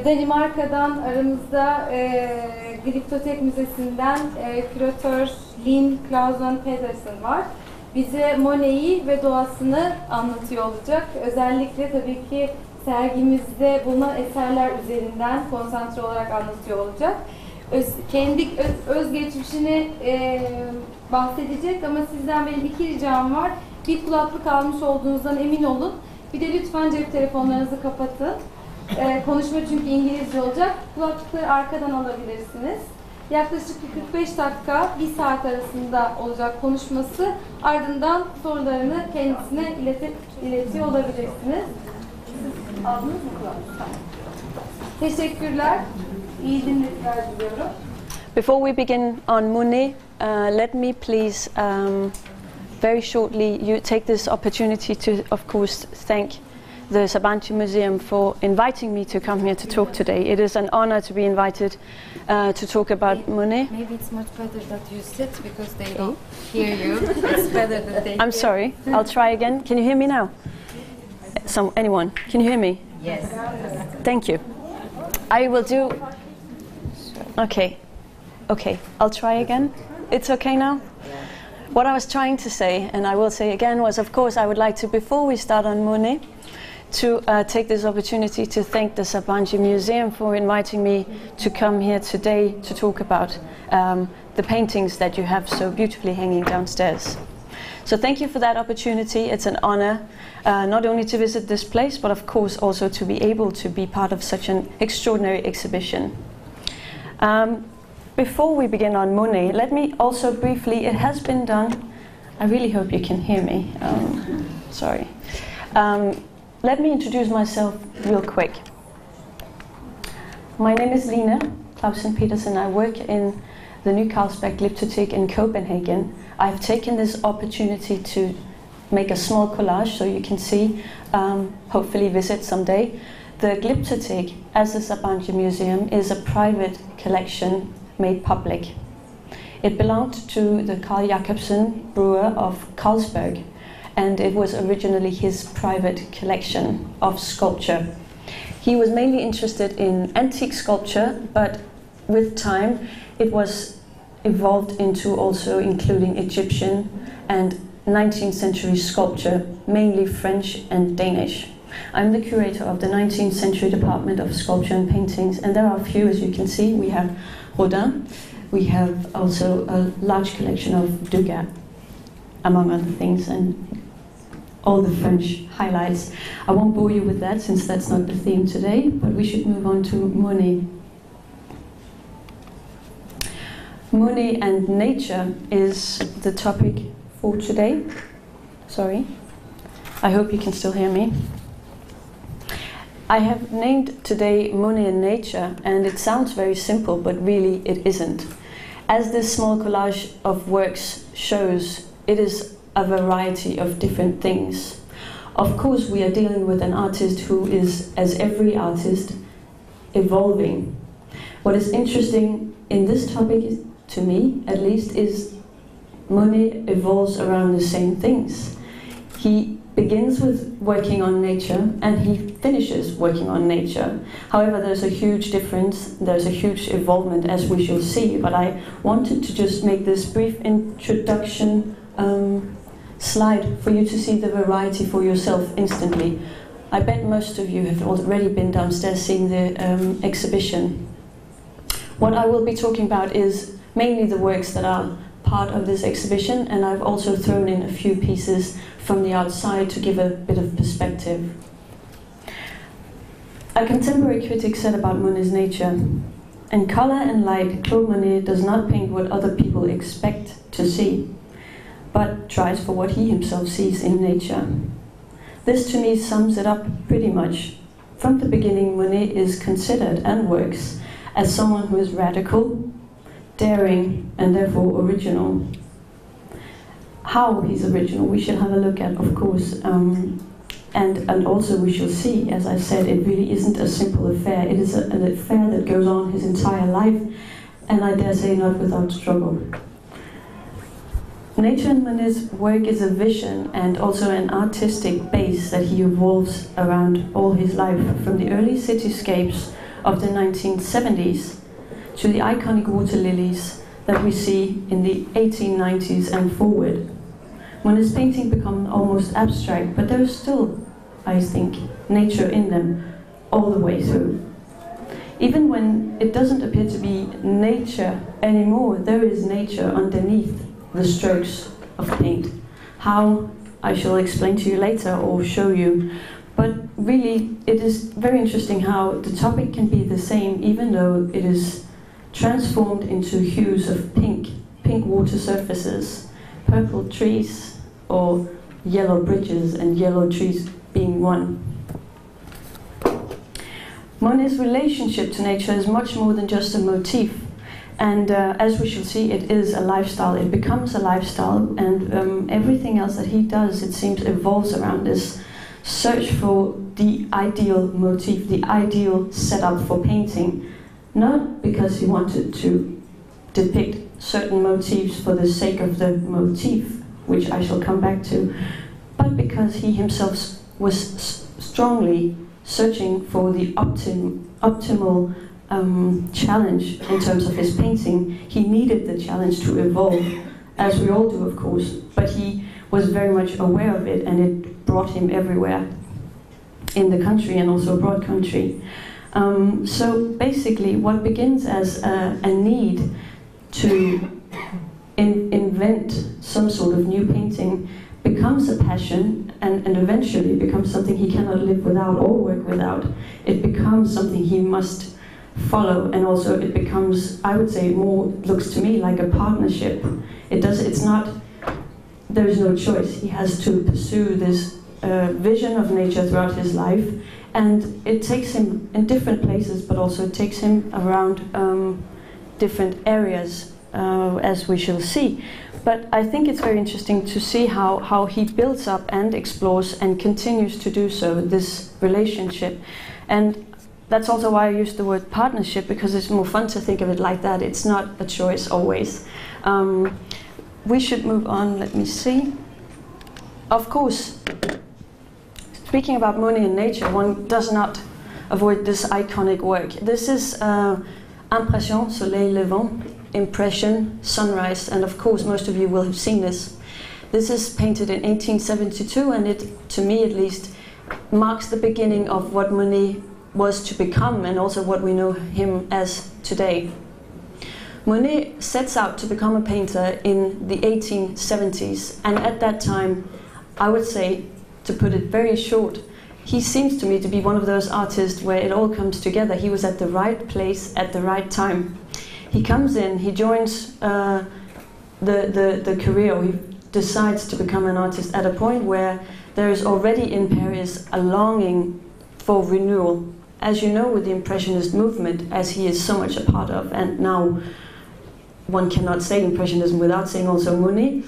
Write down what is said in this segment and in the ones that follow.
Danimarka'dan aramızda Glyptotek Müzesi'nden küratör Clausen Pedersen var. Bize Monet'i ve doğasını anlatıyor olacak. Özellikle tabii ki sergimizde bulunan eserler üzerinden konsantre olarak anlatıyor olacak. Kendi özgeçmişini bahsedecek ama sizden benim iki ricam var. Bir, kulaklık almış olduğunuzdan emin olun. Bir de lütfen cep telefonlarınızı kapatın. Konuşma çünkü İngilizce olacak. Kulaklıkları arkadan alabilirsiniz. Yaklaşık 45 dakika, 1 saat arasında olacak konuşması. Ardından sorularını kendisine iletiyor olabilirsiniz. Siz aldınız mı kulaklığı? Tamam. Teşekkürler. İyi dinletiler diliyorum. Before we begin on Monet, let me please very shortly take this opportunity to, of course, thank the Sabancı Museum for inviting me to come here to talk today. It is an honor to be invited to talk about Monet. Maybe it's much better that you sit because they don't hear you. It's better that they I'm sorry, I'll try again. Can you hear me now? Anyone? Can you hear me? Yes. Thank you. I will do... Okay, I'll try again. It's okay now? What I was trying to say, and I will say again, was of course I would like to, before we start on Monet, to take this opportunity to thank the Sabancı Museum for inviting me to come here today to talk about the paintings that you have so beautifully hanging downstairs. So thank you for that opportunity. It's an honor not only to visit this place, but of course also to be able to be part of such an extraordinary exhibition. Before we begin on Monet, let me also briefly, it has been done, I really hope you can hear me, sorry. Let me introduce myself real quick. My name is Clausen Pedersen. I work in the New Carlsberg Glyptotek in Copenhagen. I've taken this opportunity to make a small collage so you can see, hopefully visit someday. The Glyptotek, as the Sabancı Museum, is a private collection made public. It belonged to the Carl Jacobsen brewer of Carlsberg, and it was originally his private collection of sculpture. He was mainly interested in antique sculpture, but with time it was evolved into also including Egyptian and 19th century sculpture, mainly French and Danish. I'm the curator of the 19th century department of sculpture and paintings, and there are a few, as you can see. We have Rodin, we have also a large collection of Degas, among other things, and all the French highlights. I won't bore you with that since that's not the theme today, but we should move on to Monet. Monet and nature is the topic for today. Sorry, I hope you can still hear me. I have named today Monet and nature, and it sounds very simple, but really it isn't. As this small collage of works shows, it is a variety of different things. Of course, we are dealing with an artist who is, as every artist, evolving. What is interesting in this topic, to me at least, is Monet evolves around the same things. He begins with working on nature and he finishes working on nature. However, there's a huge difference, there's a huge evolvement, as we shall see, but I wanted to just make this brief introduction slide for you to see the variety for yourself instantly. I bet most of you have already been downstairs seeing the exhibition. What I will be talking about is mainly the works that are part of this exhibition, and I've also thrown in a few pieces from the outside to give a bit of perspective. A contemporary critic said about Monet's nature, "In color and light, Claude Monet does not paint what other people expect to see, but tries for what he himself sees in nature." This to me sums it up pretty much. From the beginning, Monet is considered and works as someone who is radical, daring, and therefore original. How he's original we shall have a look at, of course, and also we shall see, as I said, it really isn't a simple affair. It is an affair that goes on his entire life, and I dare say not without struggle. Nature in Monet's work is a vision and also an artistic base that he evolves around all his life, from the early cityscapes of the 1970s to the iconic water lilies that we see in the 1890s and forward. Monet's painting become almost abstract, but there is still, I think, nature in them all the way through. Even when it doesn't appear to be nature anymore, there is nature underneath the strokes of paint. How, I shall explain to you later or show you. But really, it is very interesting how the topic can be the same even though it is transformed into hues of pink water surfaces, purple trees, or yellow bridges, and yellow trees being one. Monet's relationship to nature is much more than just a motif, and as we shall see, it is a lifestyle. It becomes a lifestyle, and everything else that he does, it seems, evolves around this search for the ideal motif, the ideal setup for painting, not because he wanted to depict certain motifs for the sake of the motif, which I shall come back to, but because he himself was strongly searching for the optimal challenge in terms of his painting. He needed the challenge to evolve, as we all do, of course, but he was very much aware of it, and it brought him everywhere in the country and also abroad country. So basically, what begins as a need to invent some sort of new painting becomes a passion, and eventually becomes something he cannot live without or work without. It becomes something he must follow, and also it becomes, I would say, more looks to me like a partnership. It's not, there is no choice. He has to pursue this vision of nature throughout his life, and it takes him in different places, but also it takes him around different areas, as we shall see. But I think it's very interesting to see how he builds up and explores and continues to do so, this relationship. And that's also why I use the word partnership, because it's more fun to think of it like that. It's not a choice always. We should move on, let me see. Of course, speaking about Monet and nature, one does not avoid this iconic work. This is Impression, Soleil Levant, Impression, Sunrise, and of course most of you will have seen this. This is painted in 1872, and it, to me at least, marks the beginning of what Monet was to become, and also what we know him as today. Monet sets out to become a painter in the 1870s, and at that time, I would say, to put it very short, he seems to me to be one of those artists where it all comes together. He was at the right place at the right time. He comes in, he joins the career, he decides to become an artist at a point where there is already in Paris a longing for renewal. As you know, with the Impressionist movement, as he is so much a part of, and now one cannot say Impressionism without saying also Monet,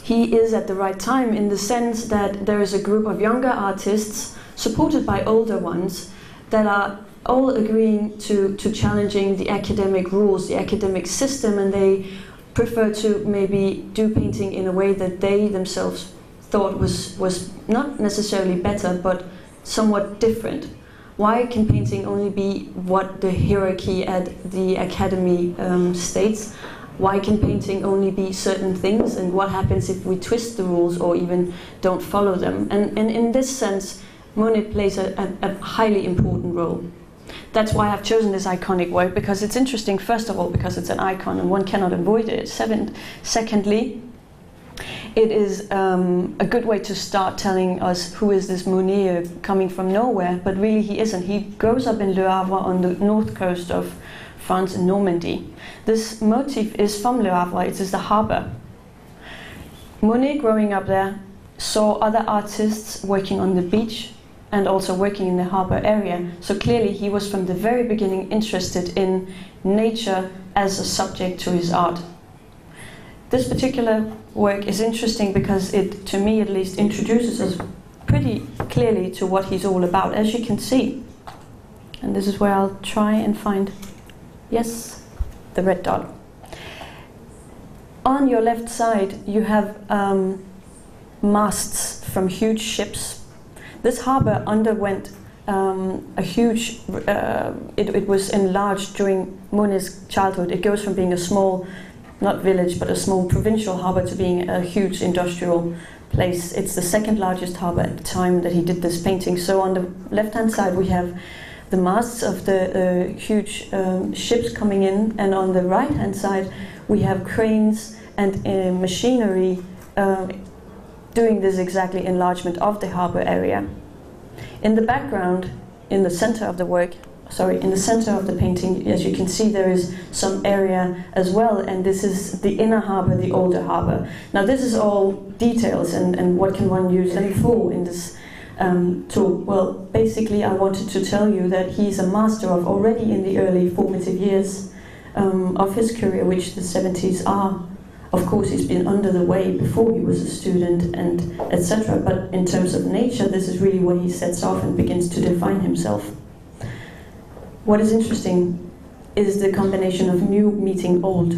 he is at the right time in the sense that there is a group of younger artists supported by older ones that are all agreeing to challenging the academic rules, the academic system, and they prefer to maybe do painting in a way that they themselves thought was not necessarily better, but somewhat different. Why can painting only be what the hierarchy at the academy states? Why can painting only be certain things, and what happens if we twist the rules or even don't follow them? And in this sense, Monet plays a highly important role. That's why I've chosen this iconic work, because it's interesting, first of all, because it's an icon and one cannot avoid it. Secondly, it is a good way to start telling us who is this Monet coming from nowhere, but really he isn't. He grows up in Le Havre on the north coast of France in Normandy. This motif is from Le Havre, it is the harbour. Monet, growing up there, saw other artists working on the beach and also working in the harbour area. So clearly he was from the very beginning interested in nature as a subject to his art. This particular work is interesting because it, to me at least, introduces us pretty clearly to what he's all about, as you can see. And this is where I'll try and find, yes, the red dot. On your left side you have masts from huge ships. This harbour underwent a huge, it was enlarged during Monet's childhood. It goes from being a small, not village, but a small provincial harbour to being a huge industrial place. It's the second largest harbour at the time that he did this painting. So on the left-hand side we have the masts of the huge ships coming in, and on the right-hand side we have cranes and machinery doing this exactly enlargement of the harbour area. In the background, in the center of the work, in the center of the painting, as you can see, there is some area as well, and this is the inner harbour, the older harbour. Now this is all details, and what can one use them for in this tool? Well, basically I wanted to tell you that he's a master of, already in the early formative years of his career, which the 70s are. Of course, he's been under the way before he was a student and etc. But in terms of nature, this is really where he sets off and begins to define himself. What is interesting is the combination of new meeting old,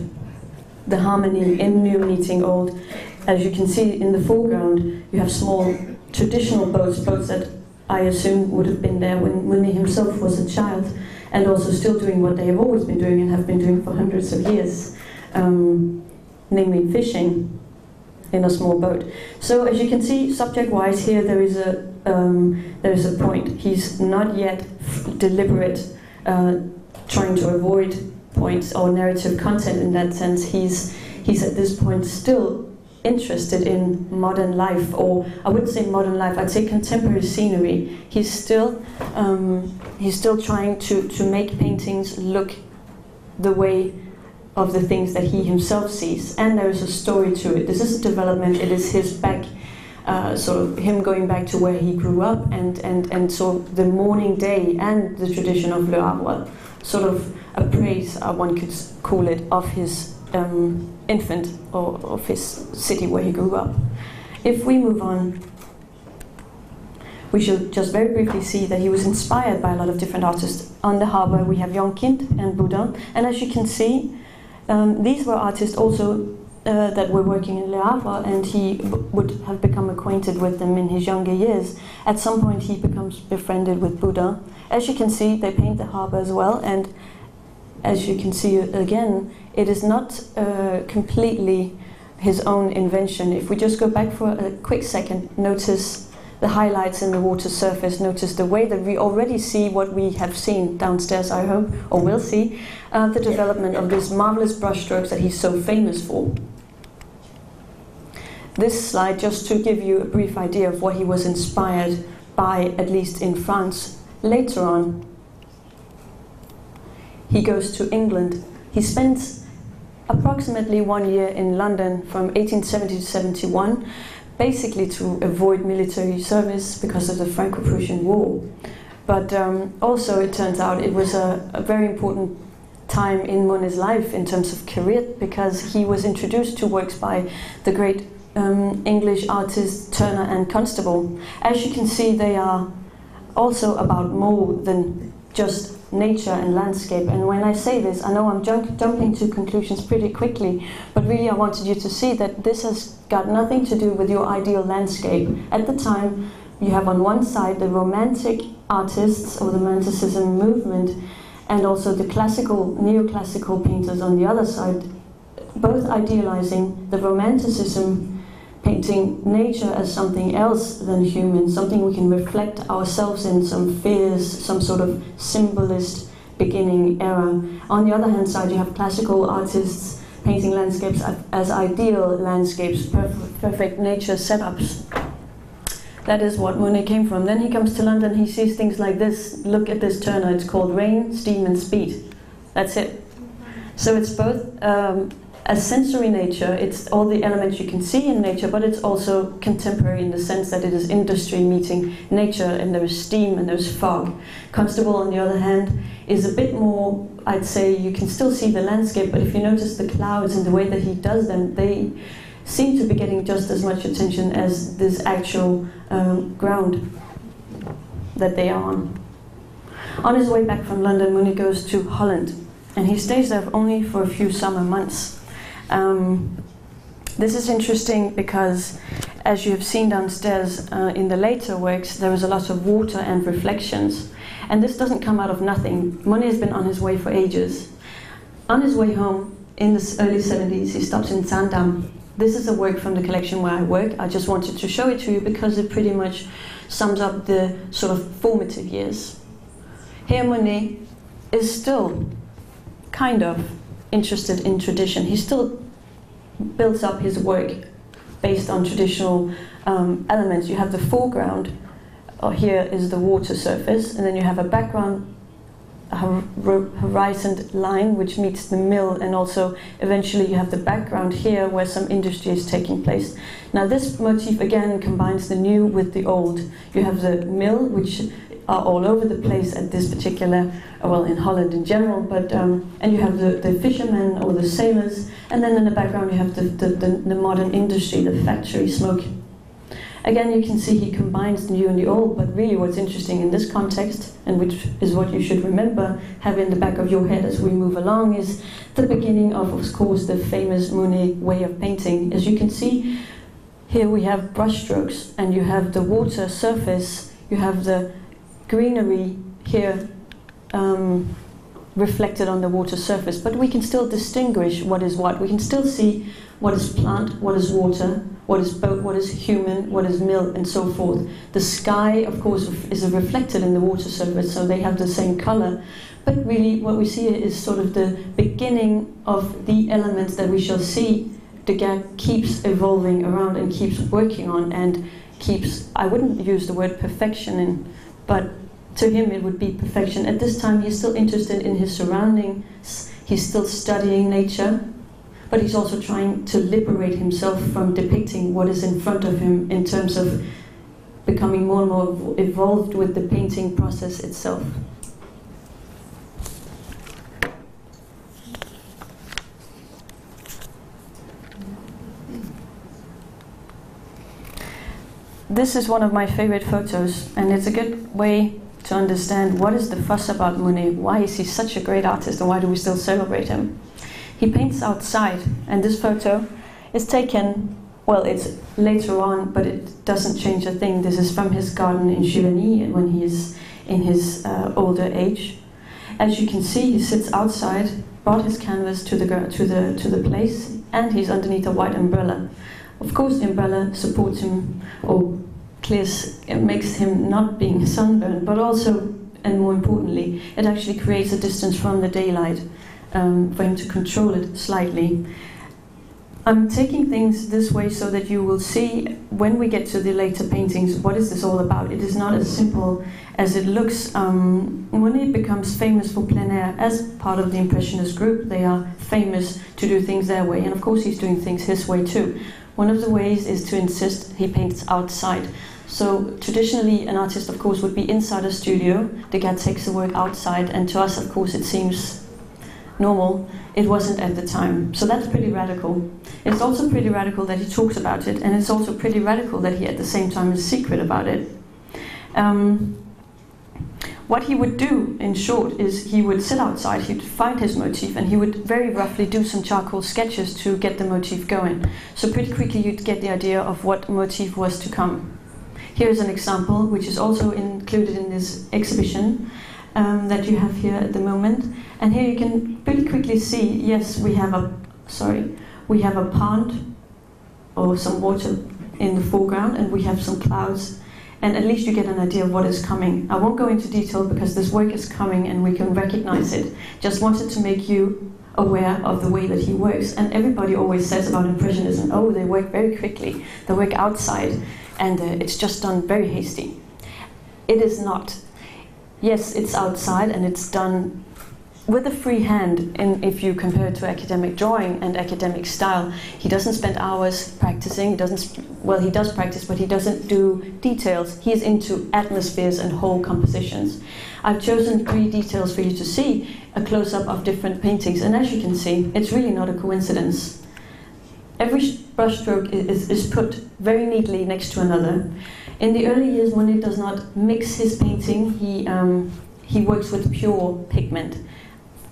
the harmony in new meeting old. As you can see in the foreground, you have small traditional boats that I assume would have been there when he himself was a child, and also still doing what they have always been doing and have been doing for hundreds of years. Namely fishing in a small boat. So as you can see, subject-wise here there is a point. He's not yet deliberate, trying to avoid points or narrative content in that sense. He's at this point still interested in modern life, or I wouldn't say modern life, I'd say contemporary scenery. He's still trying to make paintings look the way of the things that he himself sees, and there is a story to it. This is a development. It is his back, sort of him going back to where he grew up, and so the morning day and the tradition of Le Havre, sort of a praise, one could call it, of his infant, or of his city where he grew up. If we move on, we should just very briefly see that he was inspired by a lot of different artists. On the harbour we have Jonkind and Boudin, and as you can see, these were artists also that were working in Le Havre, and he would have become acquainted with them in his younger years. At some point he becomes befriended with Boudin. As you can see, they paint the harbour as well, and as you can see again, it is not completely his own invention. If we just go back for a quick second, notice the highlights in the water surface, notice the way that we already see what we have seen downstairs, I hope, or will see, the development of these marvelous brushstrokes that he's so famous for. This slide, just to give you a brief idea of what he was inspired by, at least in France. Later on, he goes to England. He spends approximately 1 year in London from 1870 to 71, basically to avoid military service because of the Franco-Prussian War. But also it turns out it was a very important time in Monet's life in terms of career, because he was introduced to works by the great English artists Turner and Constable. As you can see, they are also about more than just nature and landscape. And when I say this, I know I'm jumping to conclusions pretty quickly, but really I wanted you to see that this has got nothing to do with your ideal landscape. At the time, you have on one side the romantic artists or the romanticism movement, and also the classical, neoclassical painters on the other side, both idealizing the romanticism, painting nature as something else than human, something we can reflect ourselves in, some fears, some sort of symbolist beginning era. On the other hand side, you have classical artists painting landscapes as ideal landscapes, perfect nature setups. That is what Monet came from. Then he comes to London, he sees things like this. Look at this Turner, it's called Rain, Steam and Speed. That's it. So it's both a sensory nature, it's all the elements you can see in nature, but it's also contemporary in the sense that it is industry meeting nature, and there is steam and there's fog. Constable, on the other hand, is a bit more, I'd say, you can still see the landscape, but if you notice the clouds and the way that he does them, they seem to be getting just as much attention as this actual ground that they are on. On his way back from London, Monet goes to Holland, and he stays there only for a few summer months. This is interesting because as you have seen downstairs in the later works, there is a lot of water and reflections. And this doesn't come out of nothing. Monet has been on his way for ages. On his way home, in the early 70s, he stops in Zaandam. This is a work from the collection where I work. I just wanted to show it to you because it pretty much sums up the sort of formative years. Here Monet is still kind of interested in tradition. He still builds up his work based on traditional elements. You have the foreground, here is the water surface, and then you have a background horizon line which meets the mill, and also eventually you have the background here where some industry is taking place. Now this motif again combines the new with the old. You have the mill, which are all over the place at this particular, well, in Holland in general, but and you have the fishermen or the sailors, and then in the background you have the modern industry, the factory smoke. Again, you can see he combines the new and the old, but really what's interesting in this context, and which is what you should remember, have in the back of your head as we move along, is the beginning of course, the famous Monet way of painting. As you can see, here we have brushstrokes, and you have the water surface, you have the greenery here reflected on the water surface, but we can still distinguish what is what. We can still see what is plant, what is water, what is boat, what is human, what is mill, and so forth. The sky, of course, is reflected in the water surface, so they have the same color. But really, what we see is sort of the beginning of the elements that we shall see Degas keeps evolving around and keeps working on, and keeps, I wouldn't use the word perfection in, but to him it would be perfection. At this time he's still interested in his surroundings, he's still studying nature, but he's also trying to liberate himself from depicting what is in front of him in terms of becoming more and more evolved with the painting process itself. This is one of my favorite photos, and it's a good way to understand what is the fuss about Monet, why is he such a great artist, and why do we still celebrate him. He paints outside, and this photo is taken, well, it's later on, but it doesn't change a thing. This is from his garden in Giverny when he is in his older age. As you can see, he sits outside, brought his canvas to the place, and he's underneath a white umbrella. Of course, the umbrella supports him, or clears, it makes him not being sunburned, but also, and more importantly, it actually creates a distance from the daylight for him to control it slightly. I'm taking things this way so that you will see, when we get to the later paintings, what is this all about. It is not as simple as it looks. Monet becomes famous for plein air as part of the Impressionist group. They are famous to do things their way, and of course he's doing things his way too. One of the ways is to insist he paints outside. So traditionally an artist of course would be inside a studio. Degas takes the work outside, and to us of course it seems normal. It wasn't at the time. So that's pretty radical. It's also pretty radical that he talks about it, and it's also pretty radical that he at the same time is secret about it. What he would do, in short, is he would sit outside, he'd find his motif, and he would very roughly do some charcoal sketches to get the motif going. So pretty quickly you'd get the idea of what motif was to come. Here's an example, which is also included in this exhibition that you have here at the moment. And here you can pretty quickly see, yes, we have a pond, or some water in the foreground, and we have some clouds. And at least you get an idea of what is coming. I won't go into detail because this work is coming and we can recognize it. Just wanted to make you aware of the way that he works. And everybody always says about Impressionism, oh, they work very quickly, they work outside, and it's just done very hasty. It is not. Yes, it's outside and it's done with a free hand, if you compare it to academic drawing and academic style. He doesn't spend hours practicing, he does practice, but he doesn't do details. He is into atmospheres and whole compositions. I've chosen 3 details for you to see, a close-up of different paintings, and as you can see, it's really not a coincidence. Every brushstroke is put very neatly next to another. In the early years, Monet does not mix his painting, he works with pure pigment.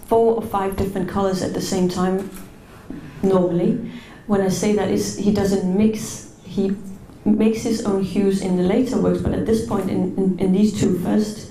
4 or 5 different colors at the same time, normally. When I say that, he doesn't mix, he makes his own hues in the later works, but at this point in these two first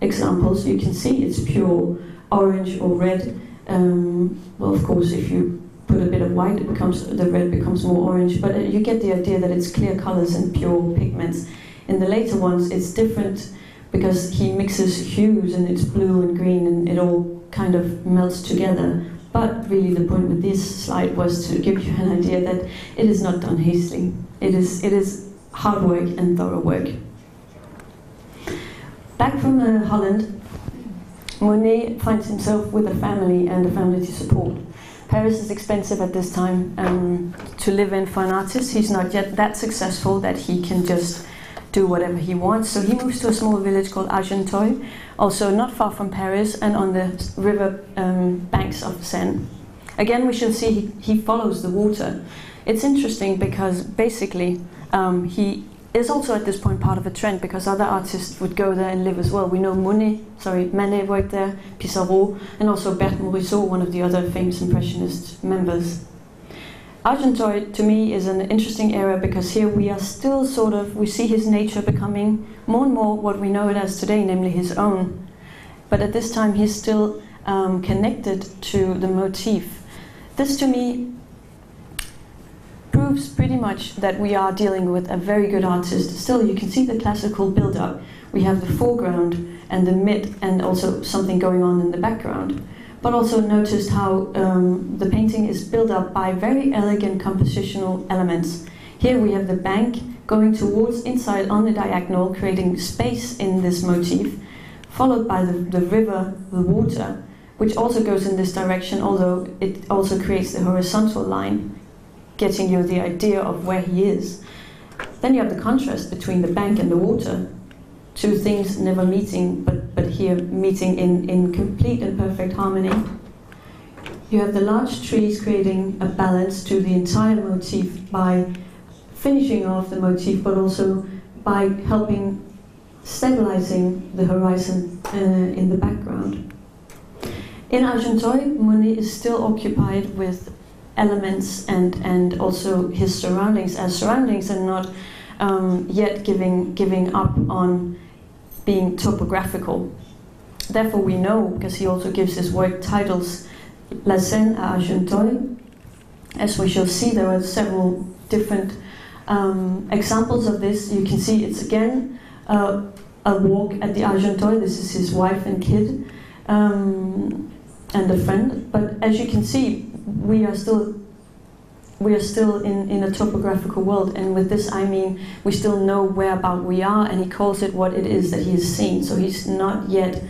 examples, you can see it's pure orange or red. Well, of course, if you put a bit of white, the red becomes more orange, but you get the idea that it's clear colors and pure pigments. In the later ones, it's different because he mixes hues and it's blue and green and it all kind of melts together. But really the point with this slide was to give you an idea that it is not done hastily. It is hard work and thorough work. Back from Holland, Monet finds himself with a family and a family to support. Paris is expensive at this time to live in for an artist. He's not yet that successful that he can just do whatever he wants. So he moves to a small village called Argenteuil, also not far from Paris and on the river banks of the Seine. Again, we shall see he follows the water. It's interesting because basically he is also at this point part of a trend because other artists would go there and live as well. We know Manet worked there, Pissarro, and also Berthe Morisot, one of the other famous Impressionist members. Argenteuil, to me, is an interesting era because here we are still we see his nature becoming more and more what we know it as today, namely his own. But at this time, he's still connected to the motif. This, to me, proves pretty much that we are dealing with a very good artist. Still, you can see the classical build-up. We have the foreground and the mid, and also something going on in the background. But also notice how the painting is built up by very elegant compositional elements. Here we have the bank going towards inside on the diagonal, creating space in this motif, followed by the river, the water, which also goes in this direction, although it also creates the horizontal line, getting you the idea of where he is. Then you have the contrast between the bank and the water, two things never meeting, but here meeting in complete and perfect harmony. You have the large trees creating a balance to the entire motif by finishing off the motif, but also by helping stabilizing the horizon in the background. In Argenteuil, Monet is still occupied with elements and also his surroundings, as surroundings are not yet giving up on being topographical. Therefore we know, because he also gives his work titles, La Seine à Argenteuil. As we shall see, there are several different examples of this. You can see it's again a walk at the Argenteuil. This is his wife and kid and a friend. But as you can see, we are still in a topographical world, and with this I mean we still know whereabout we are, and he calls it what it is that he has seen. So he's not yet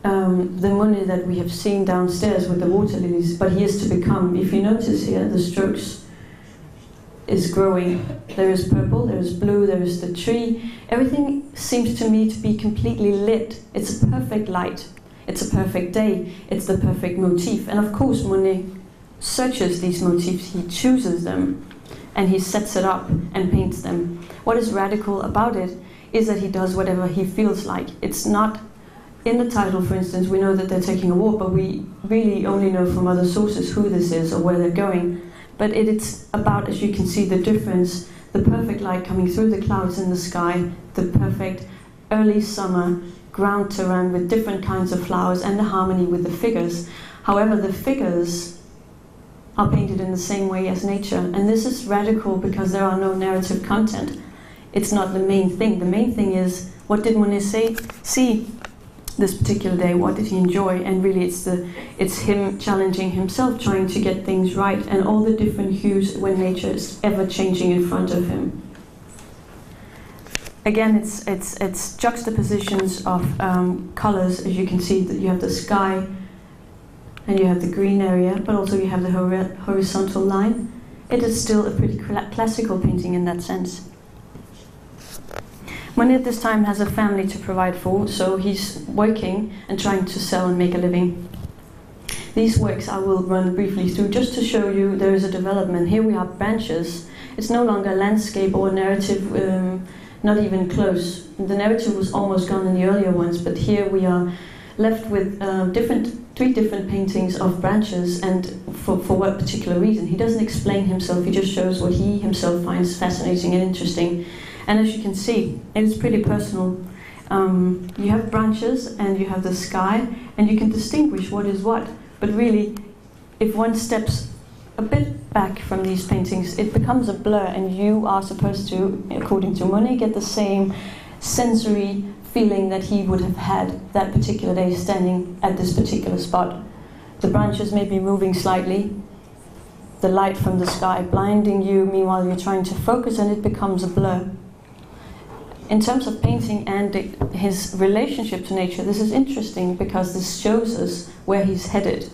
the Monet that we have seen downstairs with the water lilies, but he is to become. If you notice here, the strokes is growing. There is purple, there is blue, there is the tree. Everything seems to me to be completely lit. It's a perfect light. It's a perfect day. It's the perfect motif. And of course Monet searches these motifs, he chooses them, and he sets it up and paints them. What is radical about it is that he does whatever he feels like. It's not in the title, for instance, we know that they're taking a walk, but we really only know from other sources who this is or where they're going. But it's about, as you can see, the difference, the perfect light coming through the clouds in the sky, the perfect early summer ground terrain with different kinds of flowers, and the harmony with the figures. However, the figures are painted in the same way as nature, and this is radical because there are no narrative content. It's not the main thing. The main thing is, what did Monet see this particular day? What did he enjoy? And really it's him challenging himself, trying to get things right, and all the different hues when nature is ever changing in front of him. Again, it's juxtapositions of colors. As you can see, that you have the sky and you have the green area, but also you have the horizontal line. It is still a pretty classical painting in that sense. Monet at this time has a family to provide for, so he's working and trying to sell and make a living. These works I will run briefly through just to show you there is a development. Here we have branches. It's no longer landscape or narrative, not even close. The narrative was almost gone in the earlier ones, but here we are left with three different paintings of branches, and for what particular reason. He doesn't explain himself, he just shows what he himself finds fascinating and interesting. And as you can see, it is pretty personal. You have branches and you have the sky, and you can distinguish what is what. But really, if one steps a bit back from these paintings, it becomes a blur, and you are supposed to, according to Monet, get the same sensory feeling that he would have had that particular day standing at this particular spot. The branches may be moving slightly, the light from the sky blinding you, meanwhile you're trying to focus, and it becomes a blur. In terms of painting and his relationship to nature, this is interesting because this shows us where he's headed.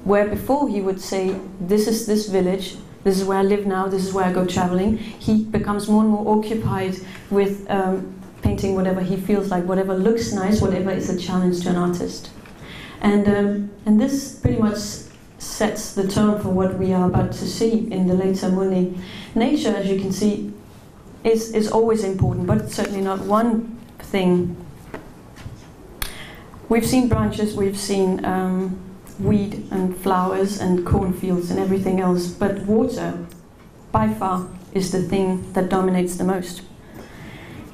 Where before he would say, this is this village, this is where I live now, this is where I go traveling, he becomes more and more occupied with painting whatever he feels like, whatever looks nice, whatever is a challenge to an artist. And this pretty much sets the tone for what we are about to see in the later Monet. Nature, as you can see, is always important, but it's certainly not one thing. We've seen branches, we've seen weed and flowers and cornfields and everything else, but water, by far, is the thing that dominates the most.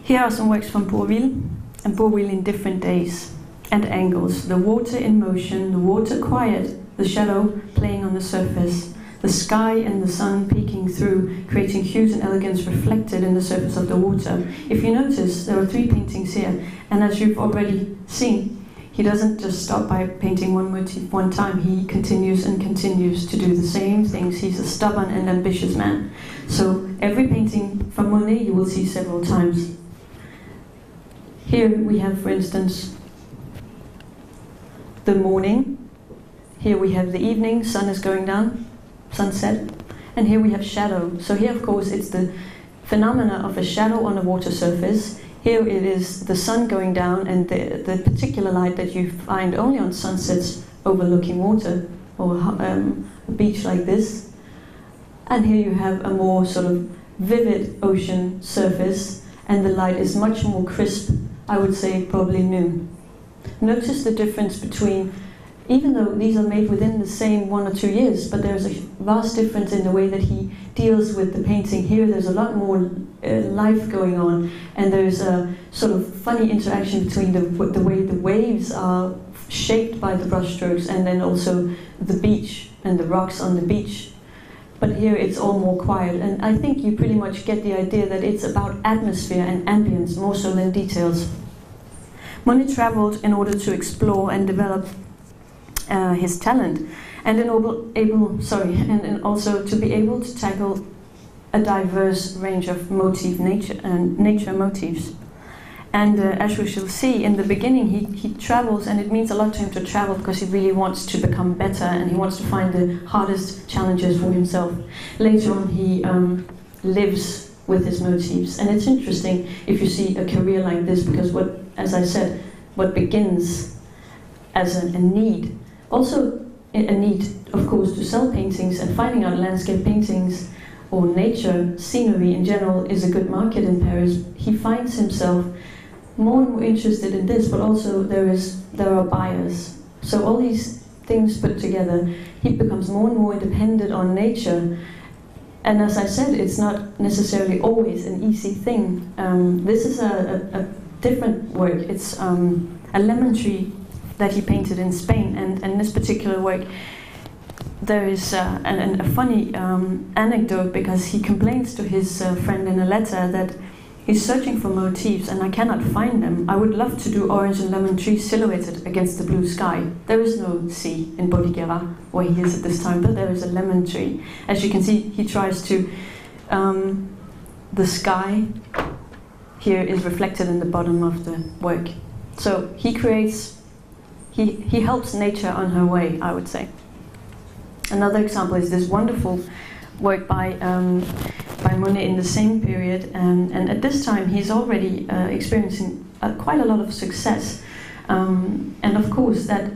Here are some works from Bourvil, and Bourvil in different days and angles. The water in motion, the water quiet, the shadow playing on the surface, the sky and the sun peeking through, creating hues and elegance reflected in the surface of the water. If you notice, there are three paintings here, and as you've already seen, he doesn't just stop by painting one motif one time, he continues and continues to do the same things. He's a stubborn and ambitious man. So every painting from Monet you will see several times. Here we have, for instance, the morning. Here we have the evening, sun is going down, sunset. And here we have shadow. So here, of course, it's the phenomena of a shadow on a water surface. Here it is the sun going down and the particular light that you find only on sunsets overlooking water, or a beach like this. And here you have a more sort of vivid ocean surface, and the light is much more crisp, I would say probably noon. Notice the difference between, even though these are made within the same 1 or 2 years, but there's a vast difference in the way that he deals with the painting. Here there's a lot more life going on, and there's a sort of funny interaction between the way the waves are shaped by the brushstrokes, and then also the beach and the rocks on the beach. But here it's all more quiet, and I think you pretty much get the idea that it's about atmosphere and ambience more so than details. Monet traveled in order to explore and develop his talent, and and also to be able to tackle a diverse range of nature motifs. And as we shall see, in the beginning he travels, and it means a lot to him to travel because he really wants to become better and he wants to find the hardest challenges for himself. Later on he lives with his motifs, and it's interesting if you see a career like this, because as I said, what begins as a need, also a need, of course, to sell paintings, and finding out landscape paintings or nature, scenery in general, is a good market in Paris. He finds himself more and more interested in this, but also there are buyers. So all these things put together, he becomes more and more dependent on nature. And as I said, it's not necessarily always an easy thing. This is a different work. It's a lemon tree that he painted in Spain, and in this particular work there is a funny anecdote, because he complains to his friend in a letter that he's searching for motifs and I cannot find them. I would love to do orange and lemon trees silhouetted against the blue sky. There is no sea in Bordighera where he is at this time, but there is a lemon tree. As you can see, he tries to, the sky here is reflected in the bottom of the work. So he creates, he helps nature on her way, I would say. Another example is this wonderful work by Monet in the same period, and at this time he's already experiencing quite a lot of success, and of course that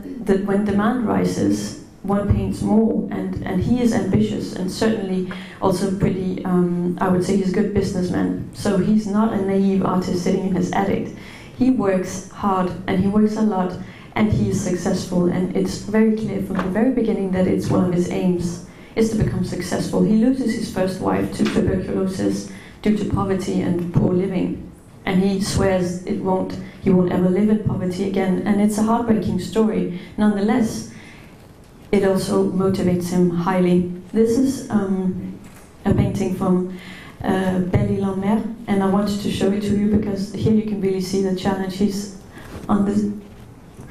when demand rises, one paints more, and he is ambitious and certainly also pretty, I would say he's a good businessman, so he's not a naive artist sitting in his attic. He works hard and he works a lot, and he is successful, and it's very clear from the very beginning that it's one of his aims is to become successful. He loses his first wife to tuberculosis due to poverty and poor living, and he swears he won't ever live in poverty again, and it's a heartbreaking story. Nonetheless, it also motivates him highly. This is a painting from Belle-Île-en-Mer, and I wanted to show it to you because here you can really see the challenge. He's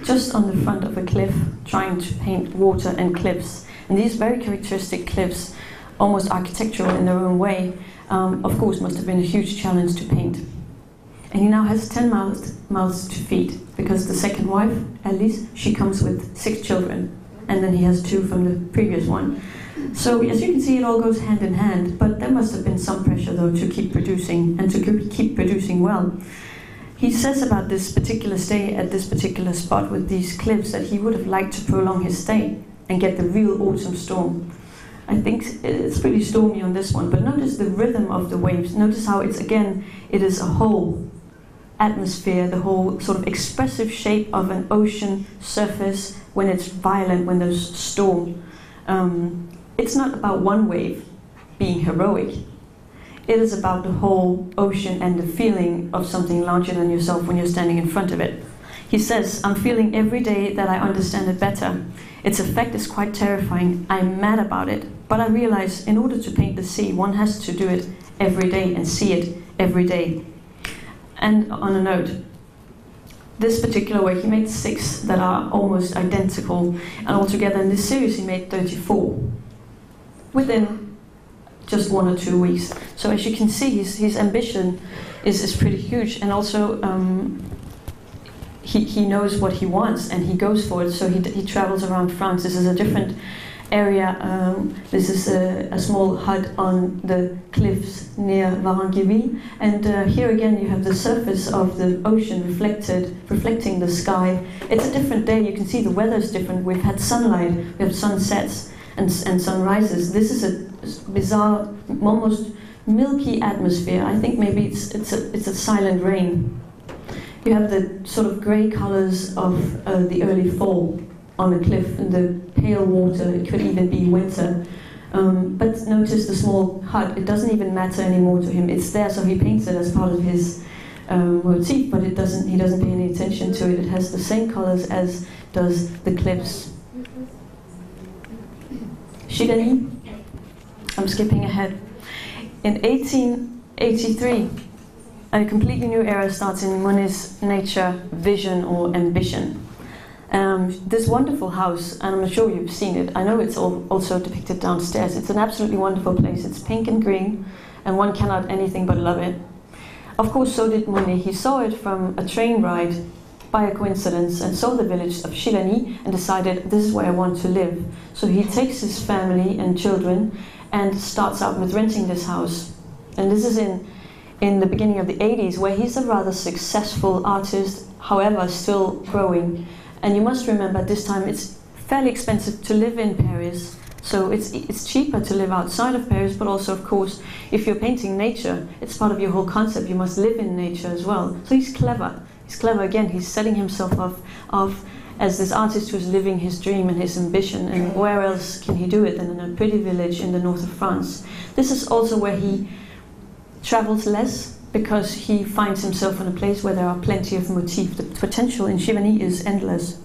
just on the front of a cliff trying to paint water and cliffs. And these very characteristic cliffs, almost architectural in their own way, of course must have been a huge challenge to paint. And he now has 10 mouths to feed, because the second wife, Alice, she comes with 6 children, and then he has 2 from the previous one. So as you can see, it all goes hand in hand, but there must have been some pressure though to keep producing, and to keep producing well. He says about this particular stay at this particular spot with these cliffs that he would have liked to prolong his stay and get the real autumn storm. I think it's pretty stormy on this one, but notice the rhythm of the waves. Notice how it is a whole atmosphere, the whole sort of expressive shape of an ocean surface when it's violent, when there's storm. It's not about one wave being heroic. It is about the whole ocean and the feeling of something larger than yourself when you're standing in front of it. He says, I'm feeling every day that I understand it better. Its effect is quite terrifying. I'm mad about it, but I realize in order to paint the sea, one has to do it every day and see it every day. And on a note, this particular work, he made 6 that are almost identical, and altogether in this series he made 34 within just 1 or 2 weeks. So as you can see, his ambition is pretty huge, and also he knows what he wants and he goes for it. So he travels around France. This is a different area. This is a small hut on the cliffs near Varangéville, and here again you have the surface of the ocean reflecting the sky. It's a different day. You can see the weather is different. We've had sunlight, we have sunsets and sunrises. This is a bizarre, almost milky atmosphere. I think maybe it's a silent rain. You have the sort of grey colours of the early fall on a cliff, and the pale water. It could even be winter. But notice the small hut. It doesn't even matter anymore to him. It's there, so he paints it as part of his motif, but he doesn't pay any attention to it. It has the same colours as does the cliffs. Chilani, I'm skipping ahead. In 1883, a completely new era starts in Monet's nature, vision or ambition. This wonderful house, and I'm sure you've seen it, I know it's also depicted downstairs. It's an absolutely wonderful place. It's pink and green, and one cannot anything but love it. Of course, so did Monet. He saw it from a train ride by a coincidence and saw the village of Chilani and decided, this is where I want to live. So he takes his family and children and starts out with renting this house. And this is in the beginning of the 80s, where he's a rather successful artist, however still growing. And you must remember at this time it's fairly expensive to live in Paris, so it's cheaper to live outside of Paris, but also, of course, if you're painting nature, it's part of your whole concept. You must live in nature as well. So he's clever. He's clever again. He's setting himself off as this artist who's living his dream and his ambition, and where else can he do it than in a pretty village in the north of France. This is also where he travels less, because he finds himself in a place where there are plenty of motifs. The potential in Chivigny is endless.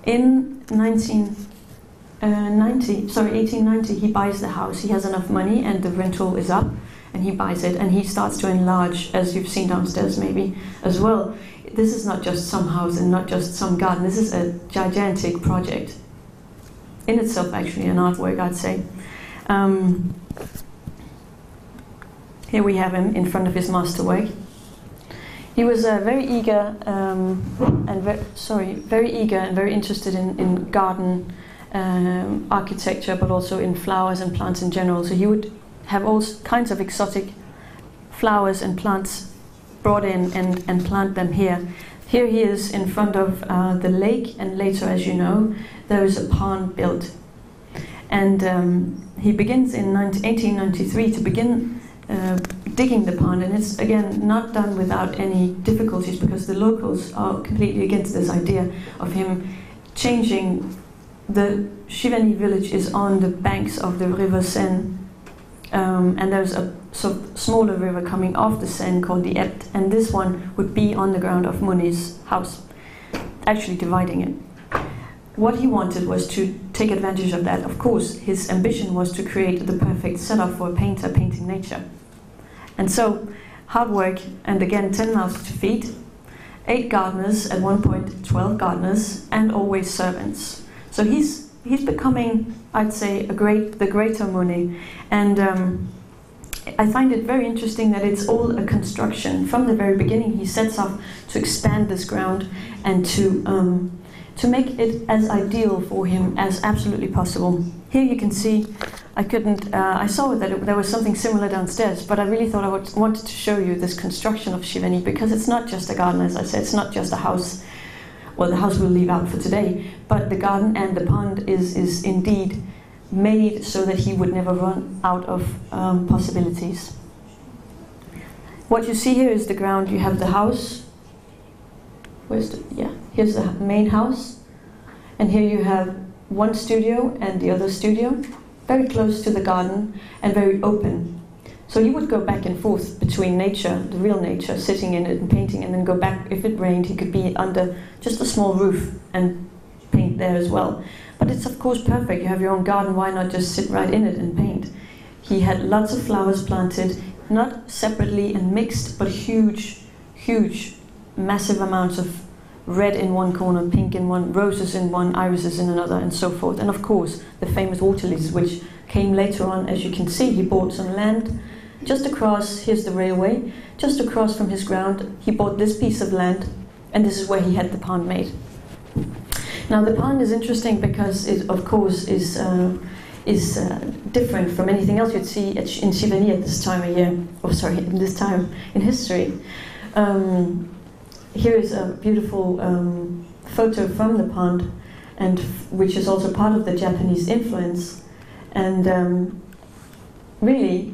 In 1890, he buys the house. He has enough money and the rental is up, and he buys it, and he starts to enlarge, as you've seen downstairs maybe as well. This is not just some house and not just some garden. This is a gigantic project. In itself, actually, an artwork, I'd say. Here we have him in front of his masterwork. He was very eager and very interested in garden architecture, but also in flowers and plants in general. So he would have all kinds of exotic flowers and plants brought in and plant them here. Here he is in front of the lake, and later, as you know, there is a pond built. And he begins in 1893 to begin digging the pond, and it's again not done without any difficulties because the locals are completely against this idea of him changing. The Shivani village is on the banks of the river Seine, and there's a sort of smaller river coming off the Seine called the Ebt, and this one would be on the ground of Monet's house, actually dividing it. What he wanted was to take advantage of that. Of course, his ambition was to create the perfect setup for a painter painting nature. And so, hard work, and again 10 mouths to feed, 8 gardeners, at one point 12 gardeners, and always servants. So he's becoming, I'd say, the greater Monet. And I find it very interesting that it's all a construction. From the very beginning, he sets off to expand this ground and to make it as ideal for him as absolutely possible. Here you can see, I saw that there was something similar downstairs, but I really thought I wanted to show you this construction of Shivani, because it's not just a garden, as I said, it's not just a house. Well, the house we'll leave out for today, but the garden and the pond is indeed made so that he would never run out of possibilities. What you see here is the ground. You have the house. Here's the main house, and here you have one studio and the other studio, very close to the garden and very open. So he would go back and forth between nature, the real nature, sitting in it and painting, and then go back. If it rained, he could be under just a small roof and paint there as well. But it's of course perfect. You have your own garden, why not just sit right in it and paint? He had lots of flowers planted, not separately and mixed, but huge, massive amounts of red in one corner, pink in one, roses in one, irises in another, and so forth. And of course, the famous water lilies, which came later on. As you can see, he bought some land just across. Here's the railway. Just across from his ground, he bought this piece of land, and this is where he had the pond made. Now, the pond is interesting because it, of course, is different from anything else you'd see in Shivani at this time of year. In this time in history. Here is a beautiful photo from the pond, and which is also part of the Japanese influence. And really,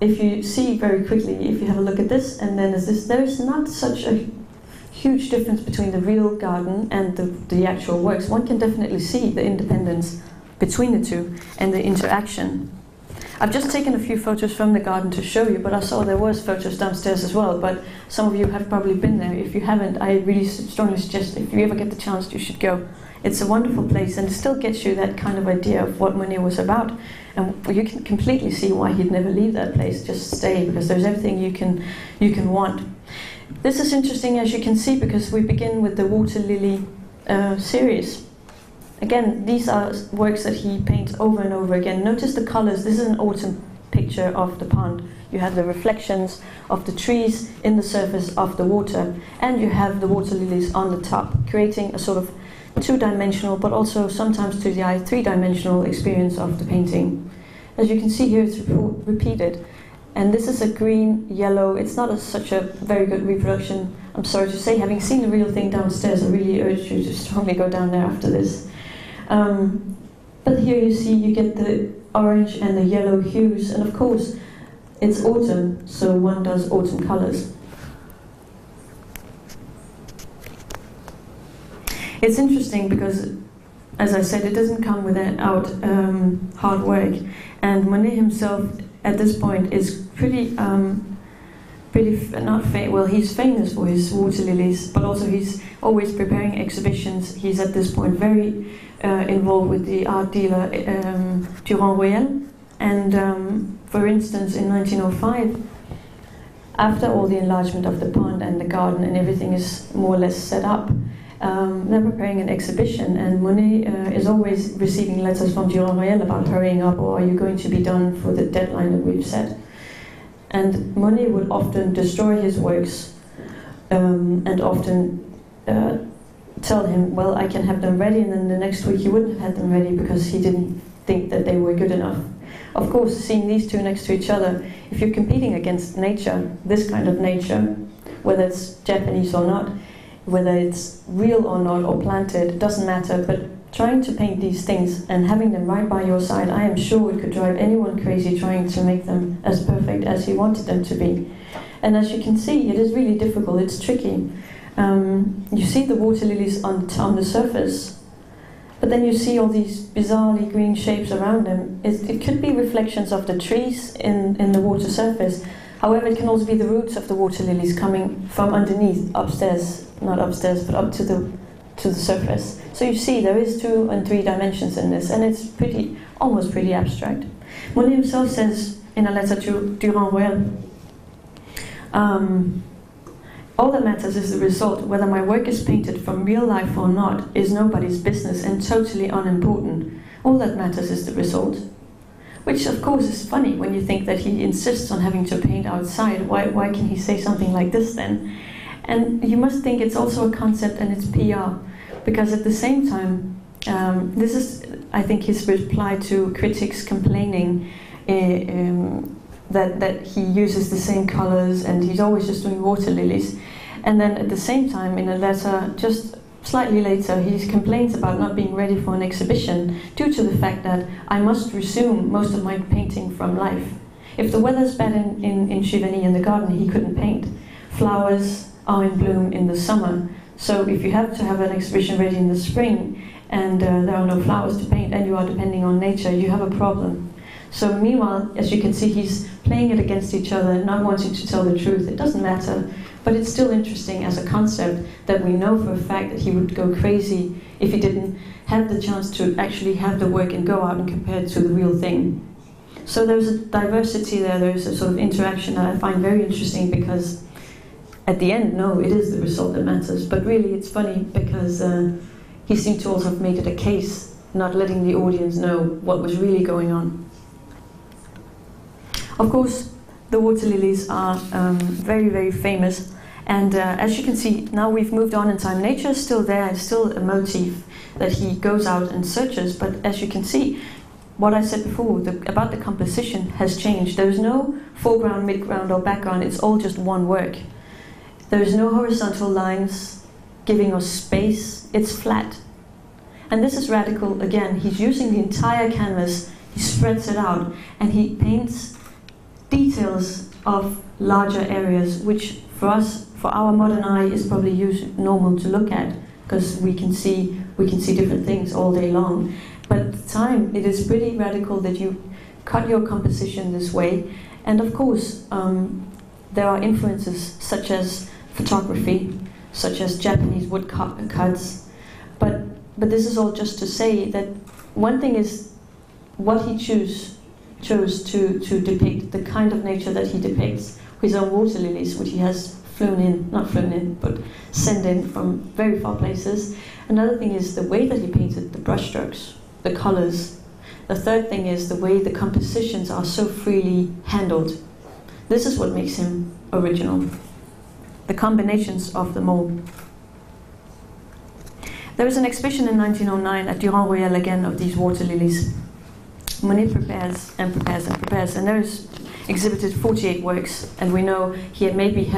if you see very quickly, if you have a look at this, and then there's this, there is not such a huge difference between the real garden and the actual works. One can definitely see the independence between the two and the interaction. I've just taken a few photos from the garden to show you, but I saw there was photos downstairs as well, but some of you have probably been there. If you haven't, I really strongly suggest, if you ever get the chance, you should go. It's a wonderful place, and it still gets you that kind of idea of what Monet was about. And you can completely see why he'd never leave that place, just stay, because there's everything you can want. This is interesting, as you can see, because we begin with the water lily series. Again, these are works that he paints over and over again. Notice the colors. This is an autumn picture of the pond. You have the reflections of the trees in the surface of the water, and you have the water lilies on the top, creating a sort of two-dimensional, but also sometimes to the eye, three-dimensional experience of the painting. As you can see here, it's repeated. And this is a green, yellow. It's not such a very good reproduction, I'm sorry to say. Having seen the real thing downstairs, I really urge you to strongly go down there after this. But here you see, you get the orange and the yellow hues, and of course, it's autumn, so one does autumn colors. It's interesting because, as I said, it doesn't come without hard work, and Monet himself at this point is he's famous for his water lilies, but also he's always preparing exhibitions. He's at this point very involved with the art dealer Durand Royal, and for instance, in 1905, after all the enlargement of the pond and the garden and everything is more or less set up, they're preparing an exhibition, and Monet is always receiving letters from Durand Royal about hurrying up, or are you going to be done for the deadline that we've set? And Monet would often destroy his works and often tell him, well, I can have them ready, and then the next week he wouldn't have had them ready because he didn't think that they were good enough. Of course, seeing these two next to each other, if you're competing against nature, this kind of nature, whether it's Japanese or not, whether it's real or not, or planted, it doesn't matter, but trying to paint these things and having them right by your side, I am sure it could drive anyone crazy trying to make them as perfect as he wanted them to be. And as you can see, it is really difficult, it's tricky. You see the water lilies on the surface, but then you see all these bizarrely green shapes around them. It could be reflections of the trees in the water surface. However, it can also be the roots of the water lilies coming from underneath, upstairs, not upstairs, but up to the surface. So you see there is 2 and 3 dimensions in this, and it's almost pretty abstract. Monet himself says in a letter to Durand-Ruel, all that matters is the result. Whether my work is painted from real life or not is nobody's business and totally unimportant. All that matters is the result. Which of course is funny when you think that he insists on having to paint outside. Why can he say something like this then? And you must think it's also a concept and it's PR. Because at the same time, this is, I think, his reply to critics complaining that he uses the same colors and he's always just doing water lilies. And then at the same time, in a letter just slightly later, he complains about not being ready for an exhibition due to the fact that I must resume most of my painting from life. If the weather's bad in Giverny in the garden, he couldn't paint. Flowers are in bloom in the summer. So if you have to have an exhibition ready in the spring and there are no flowers to paint and you are depending on nature, you have a problem. So meanwhile, as you can see, he's playing it against each other, not wanting to tell the truth. It doesn't matter, but it's still interesting as a concept that we know for a fact that he would go crazy if he didn't have the chance to actually have the work and go out and compare it to the real thing. So there's a diversity there, there's a sort of interaction that I find very interesting because at the end, no, it is the result that matters. But really it's funny because he seemed to also have made it a case, not letting the audience know what was really going on. Of course, the water lilies are very, very famous. And as you can see, now we've moved on in time. Nature is still there, it's still a motif that he goes out and searches. But as you can see, what I said before about the composition has changed. There's no foreground, midground or background, it's all just one work. There's no horizontal lines giving us space, it's flat. And this is radical again. He's using the entire canvas, he spreads it out, and he paints details of larger areas, which for us, for our modern eye, is probably normal to look at, because we can see different things all day long. But at the time, it is pretty radical that you cut your composition this way. And of course, there are influences such as photography, such as Japanese woodcuts. But this is all just to say that one thing is what he chose to depict, the kind of nature that he depicts, his own water lilies, which he has but sent in from very far places. Another thing is the way that he painted the brushstrokes, the colors. The third thing is the way the compositions are so freely handled. This is what makes him original. The combinations of them all. There was an exhibition in 1909 at Durand-Ruel again of these water lilies. Monet prepares and prepares and prepares, and there's exhibited 48 works, and we know he had maybe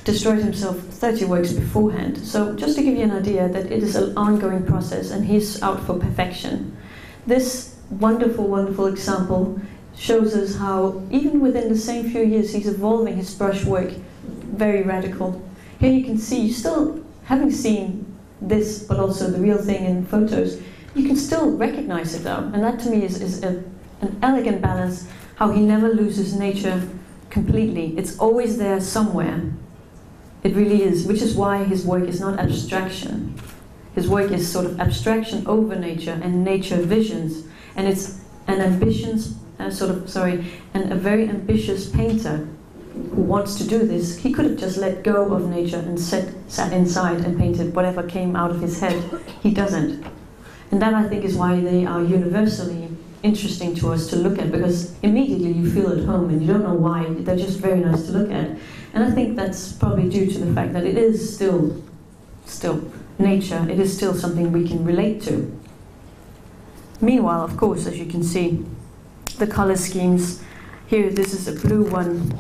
destroyed himself 30 works beforehand. So just to give you an idea that it is an ongoing process and he's out for perfection. This wonderful, wonderful example shows us how even within the same few years he's evolving his brushwork, very radical. Here you can see, still having seen this but also the real thing in photos, you can still recognize it though, and that to me is an elegant balance, how he never loses nature completely. It's always there somewhere. It really is, which is why his work is not abstraction. His work is sort of abstraction over nature and nature visions, and it's an a very ambitious painter who wants to do this. He could have just let go of nature and sat inside and painted whatever came out of his head. He doesn't. And that, I think, is why they are universally interesting to us to look at, because immediately you feel at home and you don't know why. They're just very nice to look at. And I think that's probably due to the fact that it is still nature. It is still something we can relate to. Meanwhile, of course, as you can see, the color schemes. Here, this is a blue one.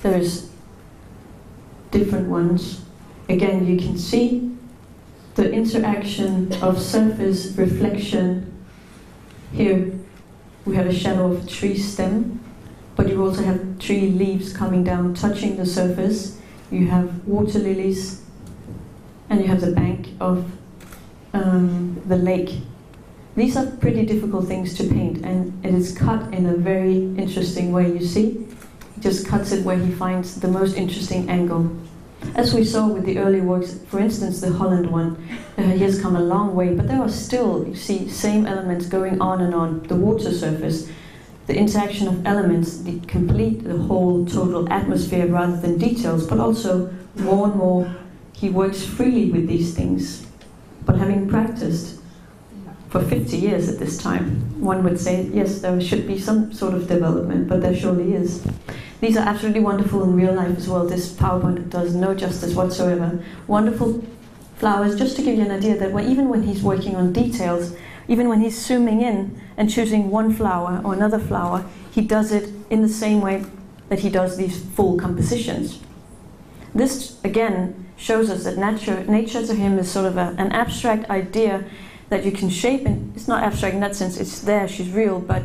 There's different ones. Again, you can see the interaction of surface, reflection. Here we have a shadow of a tree stem, but you also have tree leaves coming down, touching the surface. You have water lilies, and you have the bank of the lake. These are pretty difficult things to paint, and it is cut in a very interesting way, you see? He just cuts it where he finds the most interesting angle. As we saw with the early works, for instance the Holland one, he has come a long way, but there are still, you see, same elements going on and on. The water surface, the interaction of elements, the whole total atmosphere rather than details, but also more and more he works freely with these things. But having practiced for 50 years at this time, one would say, yes, there should be some sort of development, but there surely is. These are absolutely wonderful in real life as well. This PowerPoint does no justice whatsoever. Wonderful flowers, just to give you an idea that even when he's working on details, even when he's zooming in and choosing one flower or another flower, he does it in the same way that he does these full compositions. This, again, shows us that nature to him is sort of an abstract idea that you can shape, and it's not abstract in that sense, it's there, she's real, but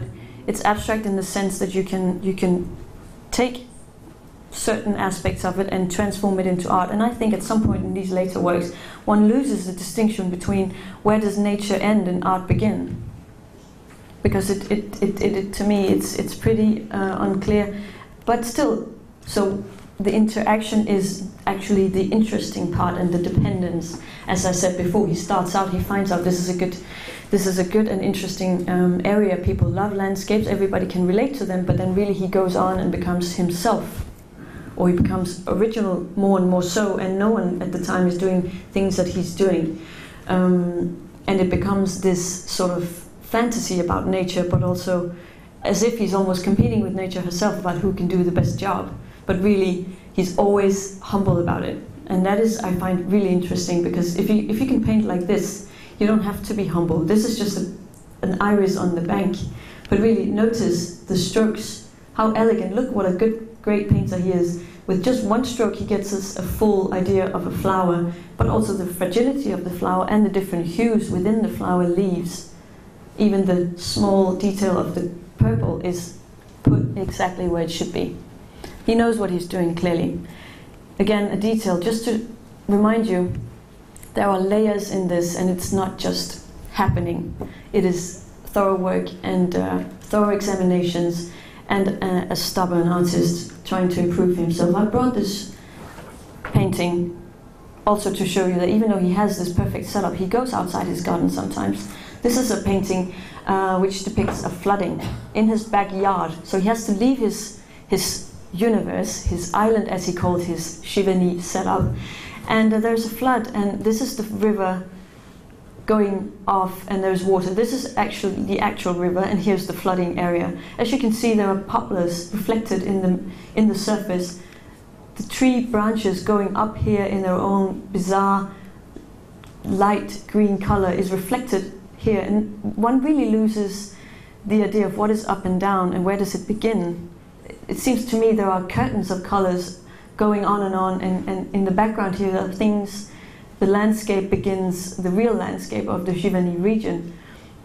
it's abstract in the sense that you can take certain aspects of it and transform it into art. And I think at some point in these later works, one loses the distinction between where does nature end and art begin. Because to me, it's pretty unclear. But still, so the interaction is actually the interesting part, and the dependence. As I said before, he starts out, he finds out this is a good and interesting area. People love landscapes, everybody can relate to them, but then really he goes on and becomes himself, or he becomes original more and more so, and no one at the time is doing things that he's doing. And it becomes this sort of fantasy about nature, but also as if he's almost competing with nature herself about who can do the best job. But really, he's always humble about it. And that is, I find, really interesting, because if you can paint like this, you don't have to be humble. This is just an iris on the bank. But really, notice the strokes, how elegant. Look what a great painter he is. With just one stroke, he gets us a full idea of a flower, but also the fragility of the flower and the different hues within the flower leaves. Even the small detail of the purple is put exactly where it should be. He knows what he's doing clearly. Again, a detail, just to remind you, there are layers in this, and it's not just happening. It is thorough work and thorough examinations, and a stubborn artist trying to improve himself. I brought this painting also to show you that even though he has this perfect setup, he goes outside his garden sometimes. This is a painting which depicts a flooding in his backyard. So he has to leave his universe, his island, as he called his Shivani setup, and there's a flood, and this is the river going off, and there's water. This is actually the actual river, and here's the flooding area. As you can see, there are poplars reflected in the surface. The tree branches going up here in their own bizarre light green color is reflected here, and one really loses the idea of what is up and down and where does it begin. It seems to me there are curtains of colors going on, and in the background here are things. The landscape begins, the real landscape of the Shivani region.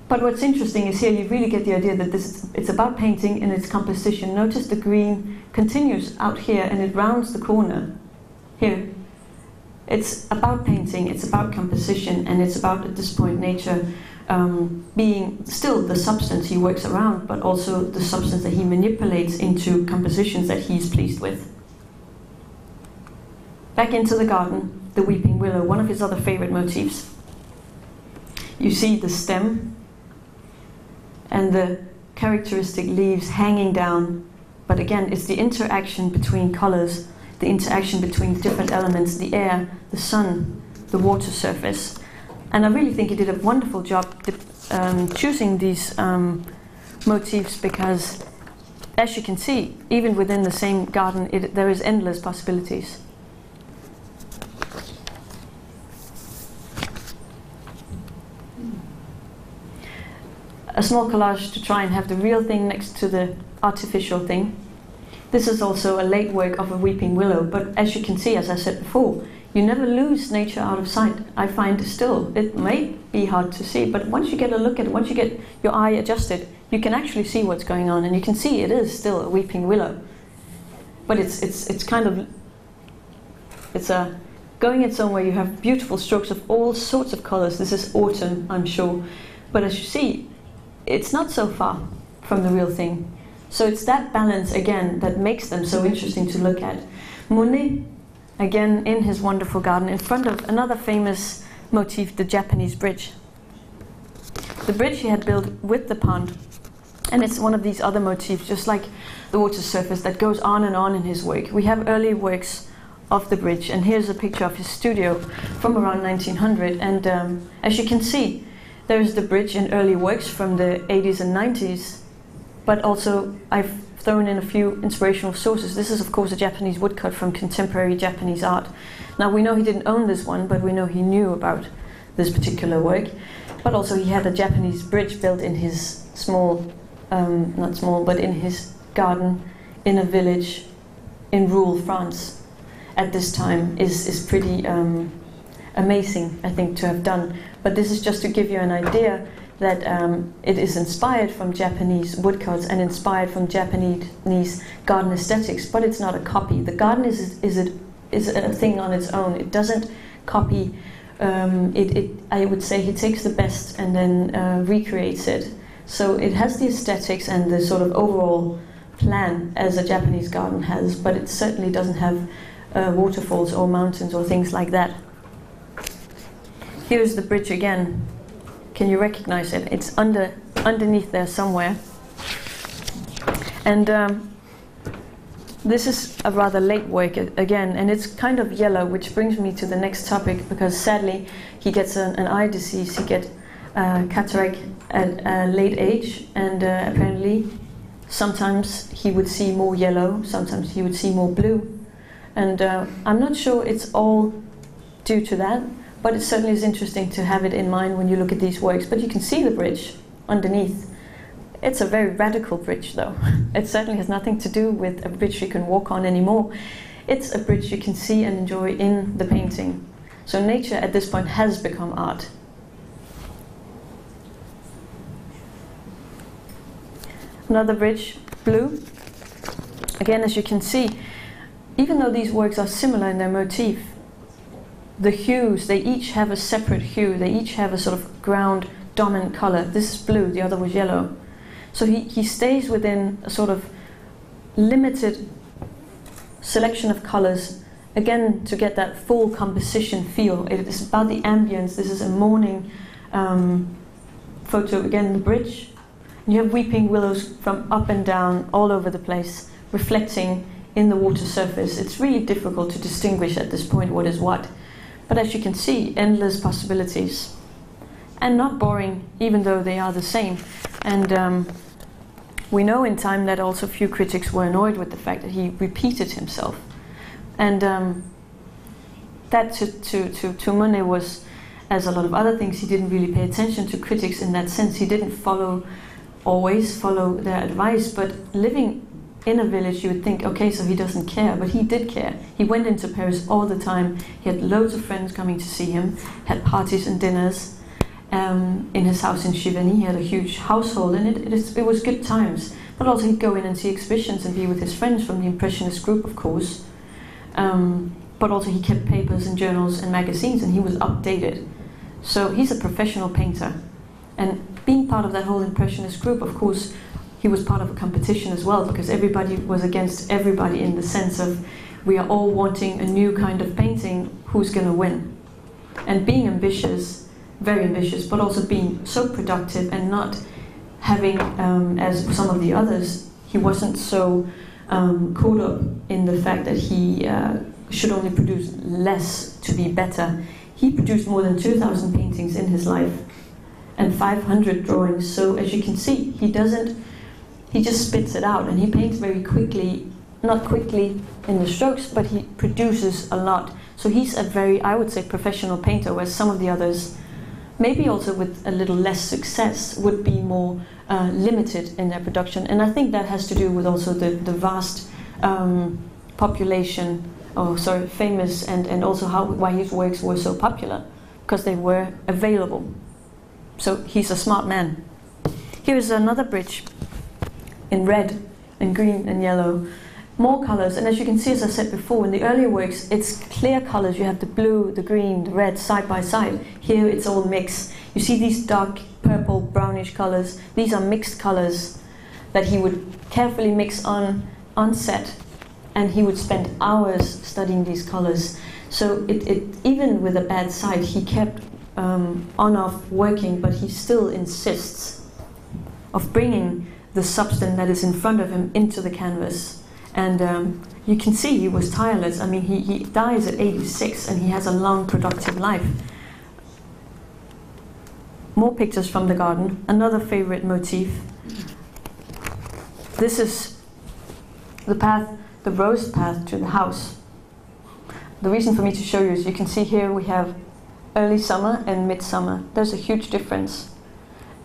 But what's interesting is here you really get the idea that it's about painting and its composition. Notice the green continues out here and it rounds the corner here. It's about painting, it's about composition, and it's about, at this point, nature being still the substance he works around, but also the substance that he manipulates into compositions that he's pleased with. Back into the garden, the weeping willow, one of his other favorite motifs. You see the stem and the characteristic leaves hanging down, but again, it's the interaction between colors, the interaction between different elements, the air, the sun, the water surface. And I really think he did a wonderful job choosing these motifs, because as you can see, even within the same garden, there is endless possibilities. A small collage to try and have the real thing next to the artificial thing. This is also a late work of a weeping willow, but as you can see, as I said before, you never lose nature out of sight. I find still, it may be hard to see, but once you get a look at it, once you get your eye adjusted, you can actually see what's going on, and you can see it is still a weeping willow. But it's kind of, it's a going its own way. You have beautiful strokes of all sorts of colors. This is autumn, I'm sure. But as you see, it's not so far from the real thing. So it's that balance, again, that makes them so interesting to look at. Monet, again, in his wonderful garden, in front of another famous motif, the Japanese bridge. The bridge he had built with the pond, and it's one of these other motifs, just like the water surface, that goes on and on in his work. We have early works of the bridge, and here's a picture of his studio from around 1900, and as you can see, there's the bridge in early works from the 80s and 90s, but also I've thrown in a few inspirational sources. This is, of course, a Japanese woodcut from contemporary Japanese art. Now, we know he didn't own this one, but we know he knew about this particular work. But also he had a Japanese bridge built in his small, not small, but in his garden in a village in rural France at this time is pretty amazing, I think, to have done. But this is just to give you an idea that it is inspired from Japanese woodcuts and inspired from Japanese garden aesthetics, but it's not a copy. The garden is a thing on its own. It doesn't copy. I would say he takes the best and then recreates it. So it has the aesthetics and the sort of overall plan as a Japanese garden has, but it certainly doesn't have waterfalls or mountains or things like that. Here's the bridge again. Can you recognize it? It's underneath there somewhere. And this is a rather late work again, and it's kind of yellow, which brings me to the next topic, because sadly he gets an eye disease. He gets cataract at a late age, and apparently sometimes he would see more yellow, sometimes he would see more blue. And I'm not sure it's all due to that, but it certainly is interesting to have it in mind when you look at these works. But you can see the bridge underneath. It's a very radical bridge, though. It certainly has nothing to do with a bridge you can walk on anymore. It's a bridge you can see and enjoy in the painting. So nature at this point has become art. Another bridge, blue. Again, as you can see, even though these works are similar in their motif, the hues, they each have a separate hue. They each have a sort of ground dominant color. This is blue, the other was yellow. So he stays within a sort of limited selection of colors, again, to get that full composition feel. It is about the ambience. This is a morning photo, again, the bridge. And you have weeping willows from up and down all over the place, reflecting in the water surface. It's really difficult to distinguish at this point what is what. But as you can see, endless possibilities. And not boring, even though they are the same. And we know in time that also few critics were annoyed with the fact that he repeated himself. And that to Monet was, as a lot of other things, he didn't really pay attention to critics in that sense. He didn't always follow their advice, but living in a village, you would think, okay, so he doesn't care, but he did care. He went into Paris all the time. He had loads of friends coming to see him, had parties and dinners in his house in Giverny. He had a huge household, and it was good times. But also he'd go in and see exhibitions and be with his friends from the Impressionist group, of course. But also he kept papers and journals and magazines, and he was updated. So he's a professional painter. And being part of that whole Impressionist group, of course, he was part of a competition as well, because everybody was against everybody in the sense of we are all wanting a new kind of painting, who's going to win? And being ambitious, very ambitious, but also being so productive and not having, as some of the others, he wasn't so caught up in the fact that he should only produce less to be better. He produced more than 2,000 paintings in his life and 500 drawings. So as you can see, he just spits it out, and he paints very quickly, not quickly in the strokes, but he produces a lot. So he's a very, I would say, professional painter, whereas some of the others, maybe also with a little less success, would be more limited in their production. And I think that has to do with also the vast population famous, and also why his works were so popular, because they were available. So he's a smart man. Here is another bridge in red and green and yellow. More colors, and as you can see, as I said before, in the earlier works, it's clear colors. You have the blue, the green, the red side by side. Here it's all mixed. You see these dark purple, brownish colors. These are mixed colors that he would carefully mix on set, and he would spend hours studying these colors. So even with a bad sight, he kept on-off working, but he still insists of bringing the substance that is in front of him into the canvas. And you can see he was tireless. I mean, he dies at 86 and he has a long, productive life. More pictures from the garden. Another favorite motif. This is the path, the rose path to the house. The reason for me to show you is you can see here we have early summer and midsummer. There's a huge difference.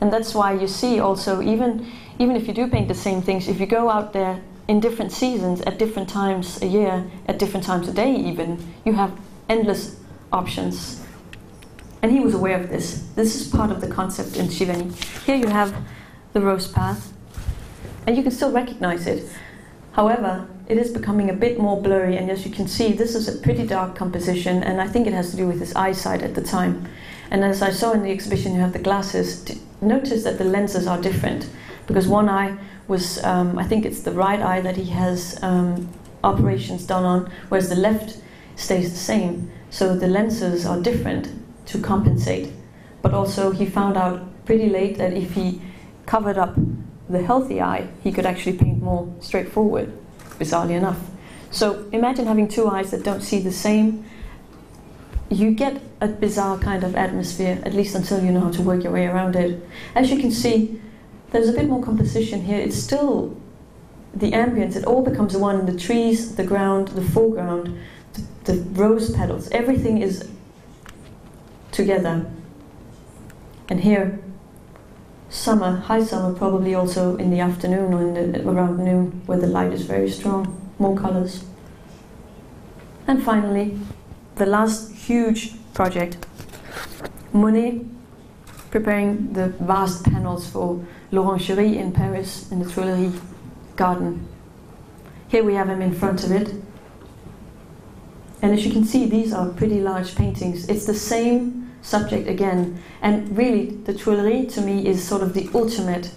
And that's why you see also, even if you do paint the same things, if you go out there in different seasons, at different times a year, at different times a day even, you have endless options. And he was aware of this. This is part of the concept in Shivani. Here you have the rose path, and you can still recognize it. However, it is becoming a bit more blurry, and as you can see, this is a pretty dark composition, and I think it has to do with his eyesight at the time. And as I saw in the exhibition, you have the glasses. Notice that the lenses are different, because one eye was, I think it's the right eye that he has operations done on, whereas the left stays the same. So the lenses are different to compensate. But also he found out pretty late that if he covered up the healthy eye, he could actually paint more straightforward, bizarrely enough. So imagine having two eyes that don't see the same. You get a bizarre kind of atmosphere, at least until you know how to work your way around it. As you can see, there's a bit more composition here. It's still the ambience, it all becomes one. The trees, the ground, the foreground, the rose petals, everything is together. And here, summer, high summer, probably also in the afternoon or around noon, where the light is very strong, more colors. And finally, the last huge project, Monet preparing the vast panels for l'Orangerie in Paris, in the Tuileries garden. Here we have him in front of it. And as you can see, these are pretty large paintings. It's the same subject again. And really, the Tuileries to me is sort of the ultimate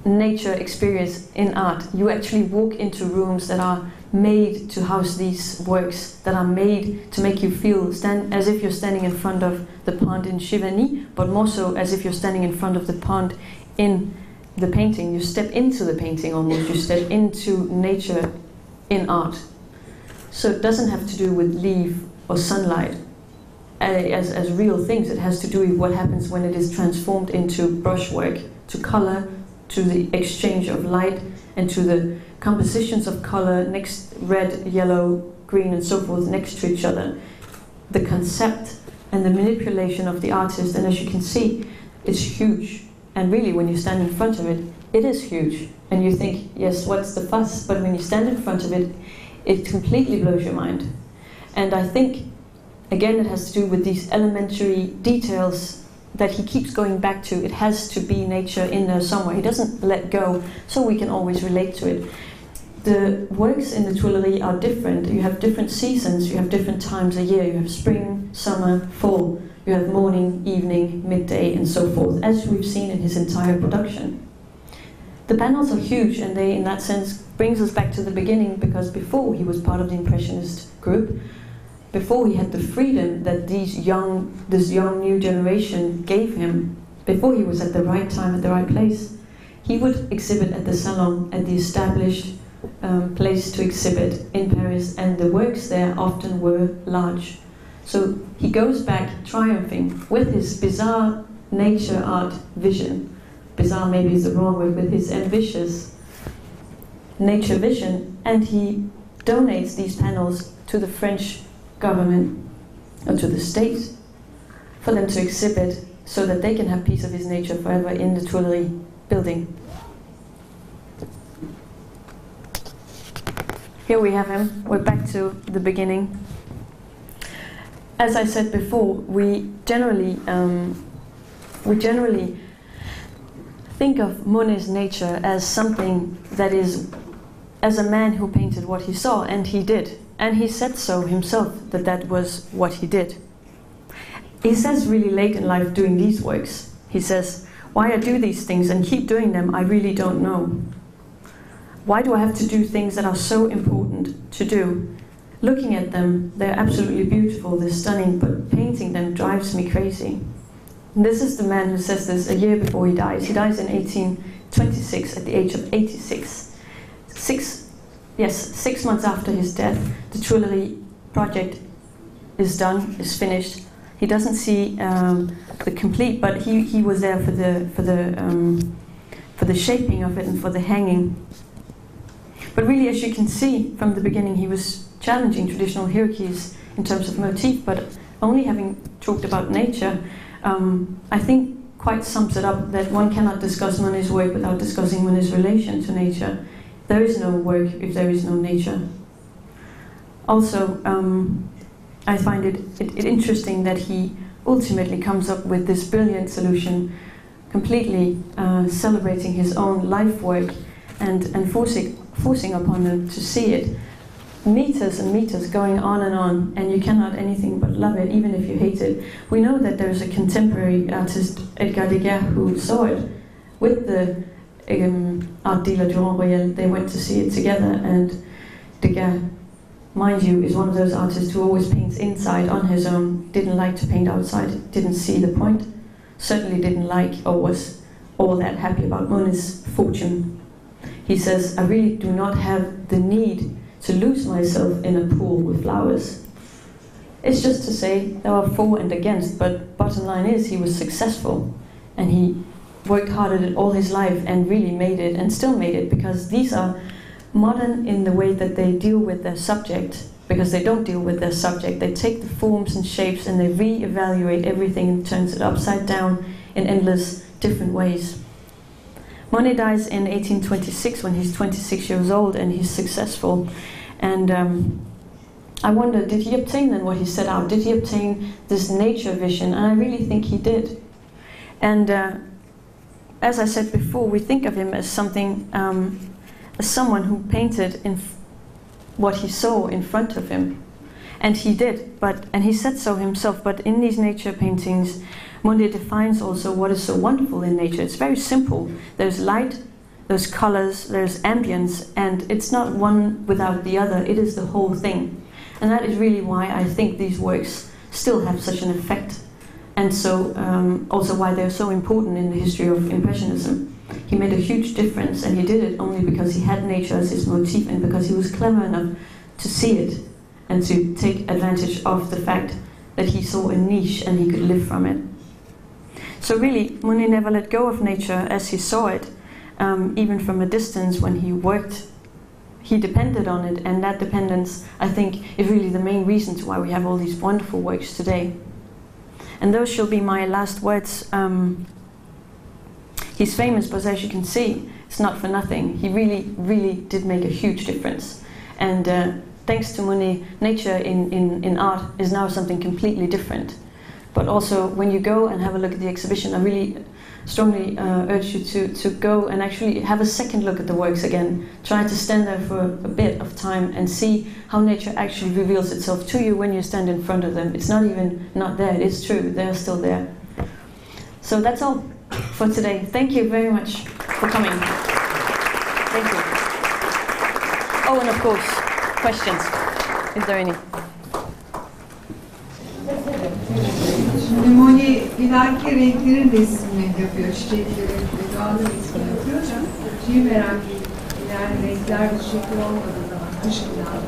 nature experience in art. You actually walk into rooms that are made to house these works, that are made to make you feel as if you're standing in front of the pond in Shivani, but more so as if you're standing in front of the pond in the painting. You step into the painting almost, you step into nature in art. So it doesn't have to do with leaf or sunlight as real things. It has to do with what happens when it is transformed into brushwork, to color, to the exchange of light, and to the compositions of color, next red, yellow, green, and so forth next to each other. The concept and the manipulation of the artist, and as you can see, it's huge. And really, when you stand in front of it, it is huge. And you think, yes, what's the fuss? But when you stand in front of it, it completely blows your mind. And I think, again, it has to do with these elementary details that he keeps going back to. It has to be nature in there somewhere. He doesn't let go, so we can always relate to it. The works in the Tuileries are different. You have different seasons, you have different times a year. You have spring, summer, fall. You have morning, evening, midday, and so forth, as we've seen in his entire production. The panels are huge, and they, in that sense, brings us back to the beginning, because before he was part of the Impressionist group, before he had the freedom that this young new generation gave him, before he was at the right time, at the right place, he would exhibit at the Salon, at the established place to exhibit in Paris, and the works there often were large. So he goes back triumphing with his bizarre nature art vision. Bizarre maybe is the wrong word, with his ambitious nature vision, and he donates these panels to the French government, or to the state, for them to exhibit, so that they can have piece of his nature forever in the Tuileries building. here we have him. We're back to the beginning. As I said before, we generally think of Monet's nature as something that is, as a man who painted what he saw, and he did. And he said so himself, that that was what he did. He says really late in life doing these works, he says, why I do these things and keep doing them, I really don't know. Why do I have to do things that are so important to do? Looking at them, they're absolutely beautiful, they're stunning, but painting them drives me crazy. And this is the man who says this a year before he dies. He dies in 1826 at the age of 86. 6 months after his death, the Tuileries project is done, is finished. He doesn't see the complete, but he was there for the shaping of it and for the hanging. But really, as you can see from the beginning, he was challenging traditional hierarchies in terms of motif, but only having talked about nature, I think quite sums it up that one cannot discuss Monet's work without discussing Monet's relation to nature. There is no work if there is no nature. Also, I find it interesting that he ultimately comes up with this brilliant solution, completely celebrating his own life work and forcing upon them to see it. Meters and meters going on, and you cannot anything but love it, even if you hate it. We know that there's a contemporary artist, Edgar Degas, who saw it with the art dealer Durand Royal. They went to see it together, and Degas, mind you, is one of those artists who always paints inside on his own, didn't like to paint outside, didn't see the point, certainly didn't like or was all that happy about Monet's fortune. He says, I really do not have the need to lose myself in a pool with flowers. It's just to say there are for and against, but bottom line is he was successful, and he worked hard at it all his life and really made it, and still made it, because these are modern in the way that they deal with their subject, because they don't deal with their subject. They take the forms and shapes and they re-evaluate everything and turns it upside down in endless different ways. Monet dies in 1826 when he's 26 years old, and he's successful. And I wonder, did he obtain then what he set out? Did he obtain this nature vision? And I really think he did. And as I said before, we think of him as something, as someone who painted in what he saw in front of him. And he did, and he said so himself. But in these nature paintings, Monet defines also what is so wonderful in nature. It's very simple. There's light, there's colors, there's ambience, and it's not one without the other. It is the whole thing. And that is really why I think these works still have such an effect, and so also why they're so important in the history of Impressionism. He made a huge difference, and he did it only because he had nature as his motif, and because he was clever enough to see it and to take advantage of the fact that he saw a niche and he could live from it. So really, Monet never let go of nature as he saw it. Even from a distance when he worked, he depended on it, and that dependence, I think, is really the main reason to why we have all these wonderful works today. And those shall be my last words. He's famous, but as you can see, it's not for nothing. He really, really did make a huge difference. And thanks to Monet, nature in art is now something completely different. But also, when you go and have a look at the exhibition, I really strongly urge you to go and actually have a second look at the works again. Try to stand there for a bit of time and see how nature actually reveals itself to you when you stand in front of them. It's not even not there, it is true, they're still there. So that's all for today. Thank you very much for coming. Thank you. Oh, and of course, questions. Is there any? Monet ileriki renklerin resmini yapıyor, çiçeklerin ve doğanın resmini yapıyor. Şeyi merak ediyorum, yani renklerde şekil olmadığı zaman, kış falan.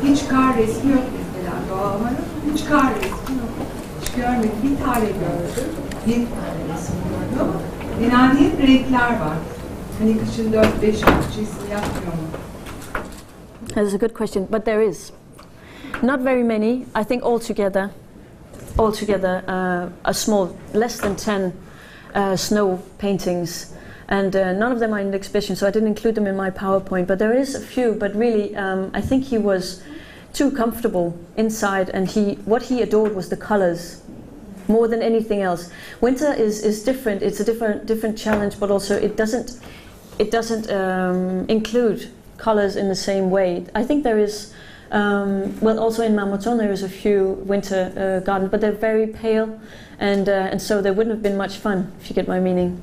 Hiç kar resmi yok mesela, doğa var, hiç kar resmi yok. Hiç görmedim, bir tane gördüm, bir tane resim gördüm ama genelde hep renkler var. Hani kışın 4-5 resim yapmıyor mu? That's a good question, but there is. Not very many, I think altogether a small, less than 10 snow paintings And none of them are in the exhibition, so I didn't include them in my PowerPoint, but there is a few. But really, I think he was too comfortable inside, and what he adored was the colors more than anything else. Winter is different. It's a different challenge, but also it doesn't include colors in the same way. I think there is, well, also in Marmotton there is a few winter gardens, but they're very pale, and so they wouldn't have been much fun, if you get my meaning.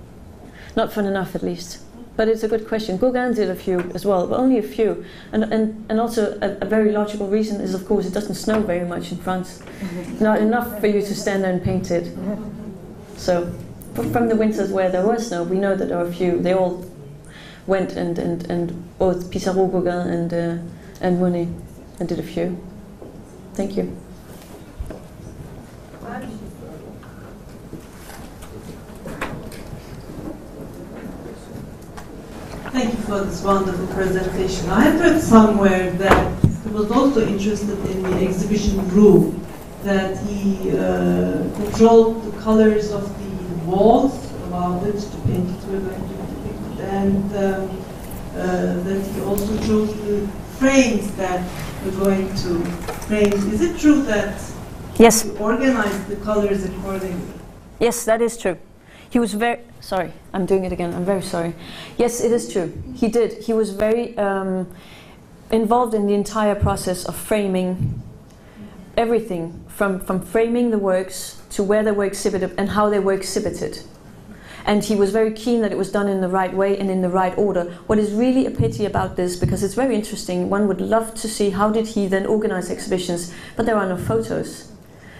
Not fun enough, at least. But it's a good question. Gauguin did a few as well, but only a few. And also a very logical reason is, of course, it doesn't snow very much in France. Not enough for you to stand there and paint it. So from the winters where there was snow, we know that there are a few. They all went and both Pissarro, Gauguin and Monet and did a few. Thank you. Thank you for this wonderful presentation. I have read somewhere that he was also interested in the exhibition room, that he controlled the colors of the walls around it to paint it with, and that he also chose the frames that we're going to frame. Is it true that Yes. he organized the colors accordingly? Yes, that is true. He was very, sorry, I'm doing it again, I'm very sorry. Yes, it is true, he did. He was very involved in the entire process of framing everything, from framing the works to where they were exhibited and how they were exhibited. And he was very keen that it was done in the right way and in the right order. What is really a pity about this, because it's very interesting, one would love to see how did he then organize exhibitions, but there are no photos.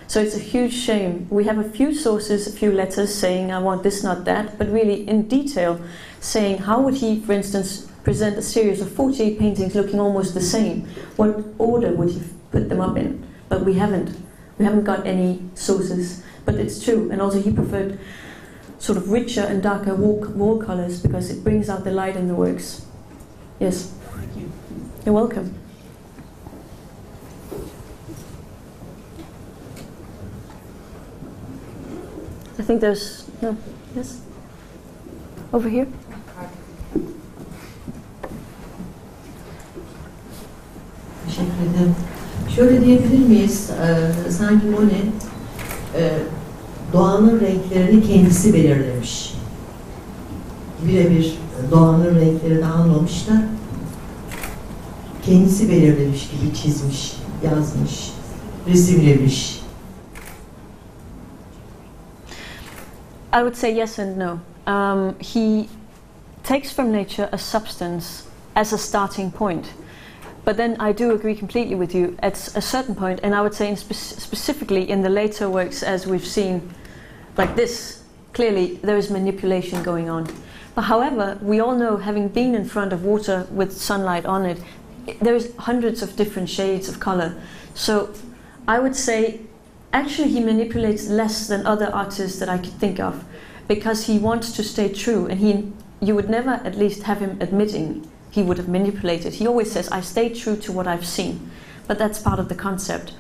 So it's a huge shame. We have a few sources, a few letters saying I want this, not that, but really in detail saying how would he, for instance, present a series of 48 paintings looking almost the same. What order would he put them up in? But we haven't. We haven't got any sources. But it's true. And also he preferred sort of richer and darker wall colors because it brings out the light in the works. Yes. Thank you. You're welcome. I think there's, no, yes? Over here? Teşekkür ederim. Şöyle diyebilir miyiz? Sanki Monet doğanın renklerini kendisi belirlemiş. Birebir doğanın renkleri dağılmamış da kendisi belirlemiş gibi çizmiş, yazmış, resimlemiş. I would say yes and no. He takes from nature a substance as a starting point. But then I do agree completely with you at a certain point, and I would say specifically in the later works, as we've seen, like this, clearly there is manipulation going on. But however, we all know, having been in front of water with sunlight on it, there's hundreds of different shades of color. So I would say actually he manipulates less than other artists that I could think of, because he wants to stay true, and you would never at least have him admitting he would have manipulated. He always says, I stay true to what I've seen. But that's part of the concept.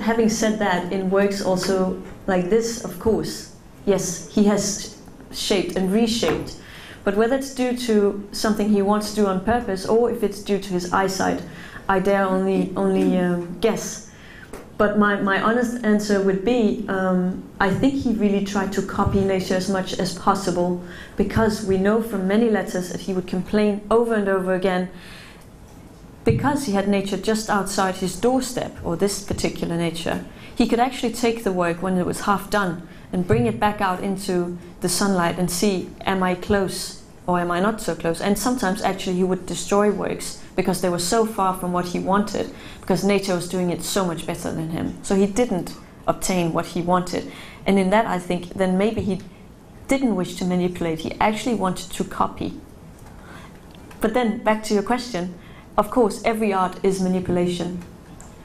Having said that, in works also like this, of course, yes, he has shaped and reshaped. But whether it's due to something he wants to do on purpose, or if it's due to his eyesight, I dare only guess. But my honest answer would be, I think he really tried to copy nature as much as possible, because we know from many letters that he would complain over and over again, because he had nature just outside his doorstep, or this particular nature, he could actually take the work when it was half done and bring it back out into the sunlight and see, am I close or am I not so close? And sometimes actually he would destroy works because they were so far from what he wanted, because nature was doing it so much better than him. So he didn't obtain what he wanted. And in that, I think, then maybe he didn't wish to manipulate, he actually wanted to copy. But then, back to your question, of course, every art is manipulation.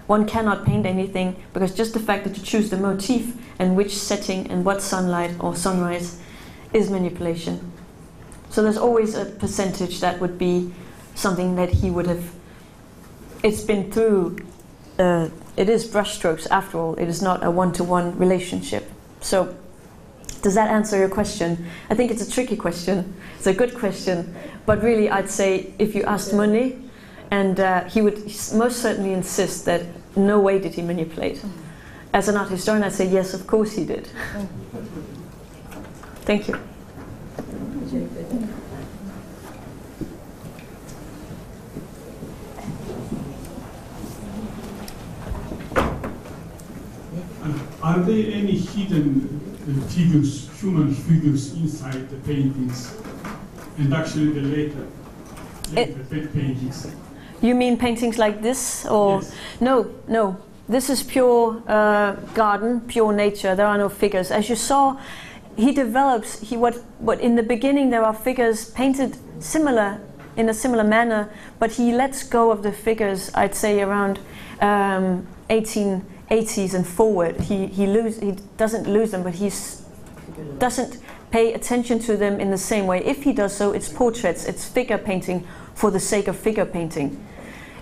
One cannot paint anything, because just the fact that you choose the motif and which setting and what sunlight or sunrise is manipulation. So there's always a percentage that would be something that he would have, it's been through, it is brushstrokes after all, it is not a one-to-one relationship. So Does that answer your question? I think it's a tricky question. It's a good question. But really, I'd say if you asked Monet, and he would most certainly insist that no way did he manipulate. As an art historian, I'd say yes, of course he did. Thank you. Are there any hidden figures, human figures inside the paintings, and actually the later paintings? You mean paintings like this, or Yes. No. This is pure garden, pure nature. There are no figures. As you saw, he develops. What in the beginning there are figures painted in a similar manner, but he lets go of the figures. I'd say around 1880s and forward. He doesn't lose them, but he doesn't pay attention to them in the same way. If he does so, it's portraits, it's figure painting for the sake of figure painting.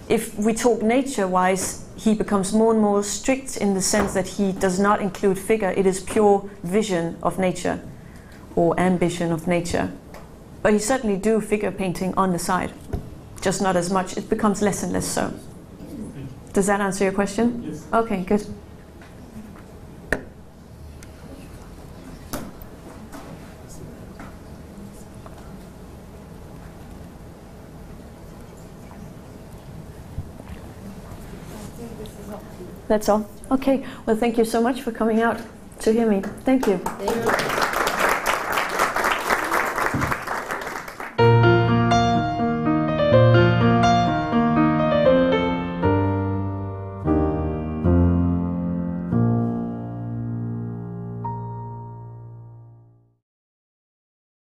If we talk nature-wise, he becomes more and more strict in the sense that he does not include figure. It is pure vision of nature or ambition of nature. But he certainly do figure painting on the side, just not as much. It becomes less and less so. Does that answer your question? Yes. Okay, good. That's all? Okay. Well, thank you so much for coming out to hear me. Thank you.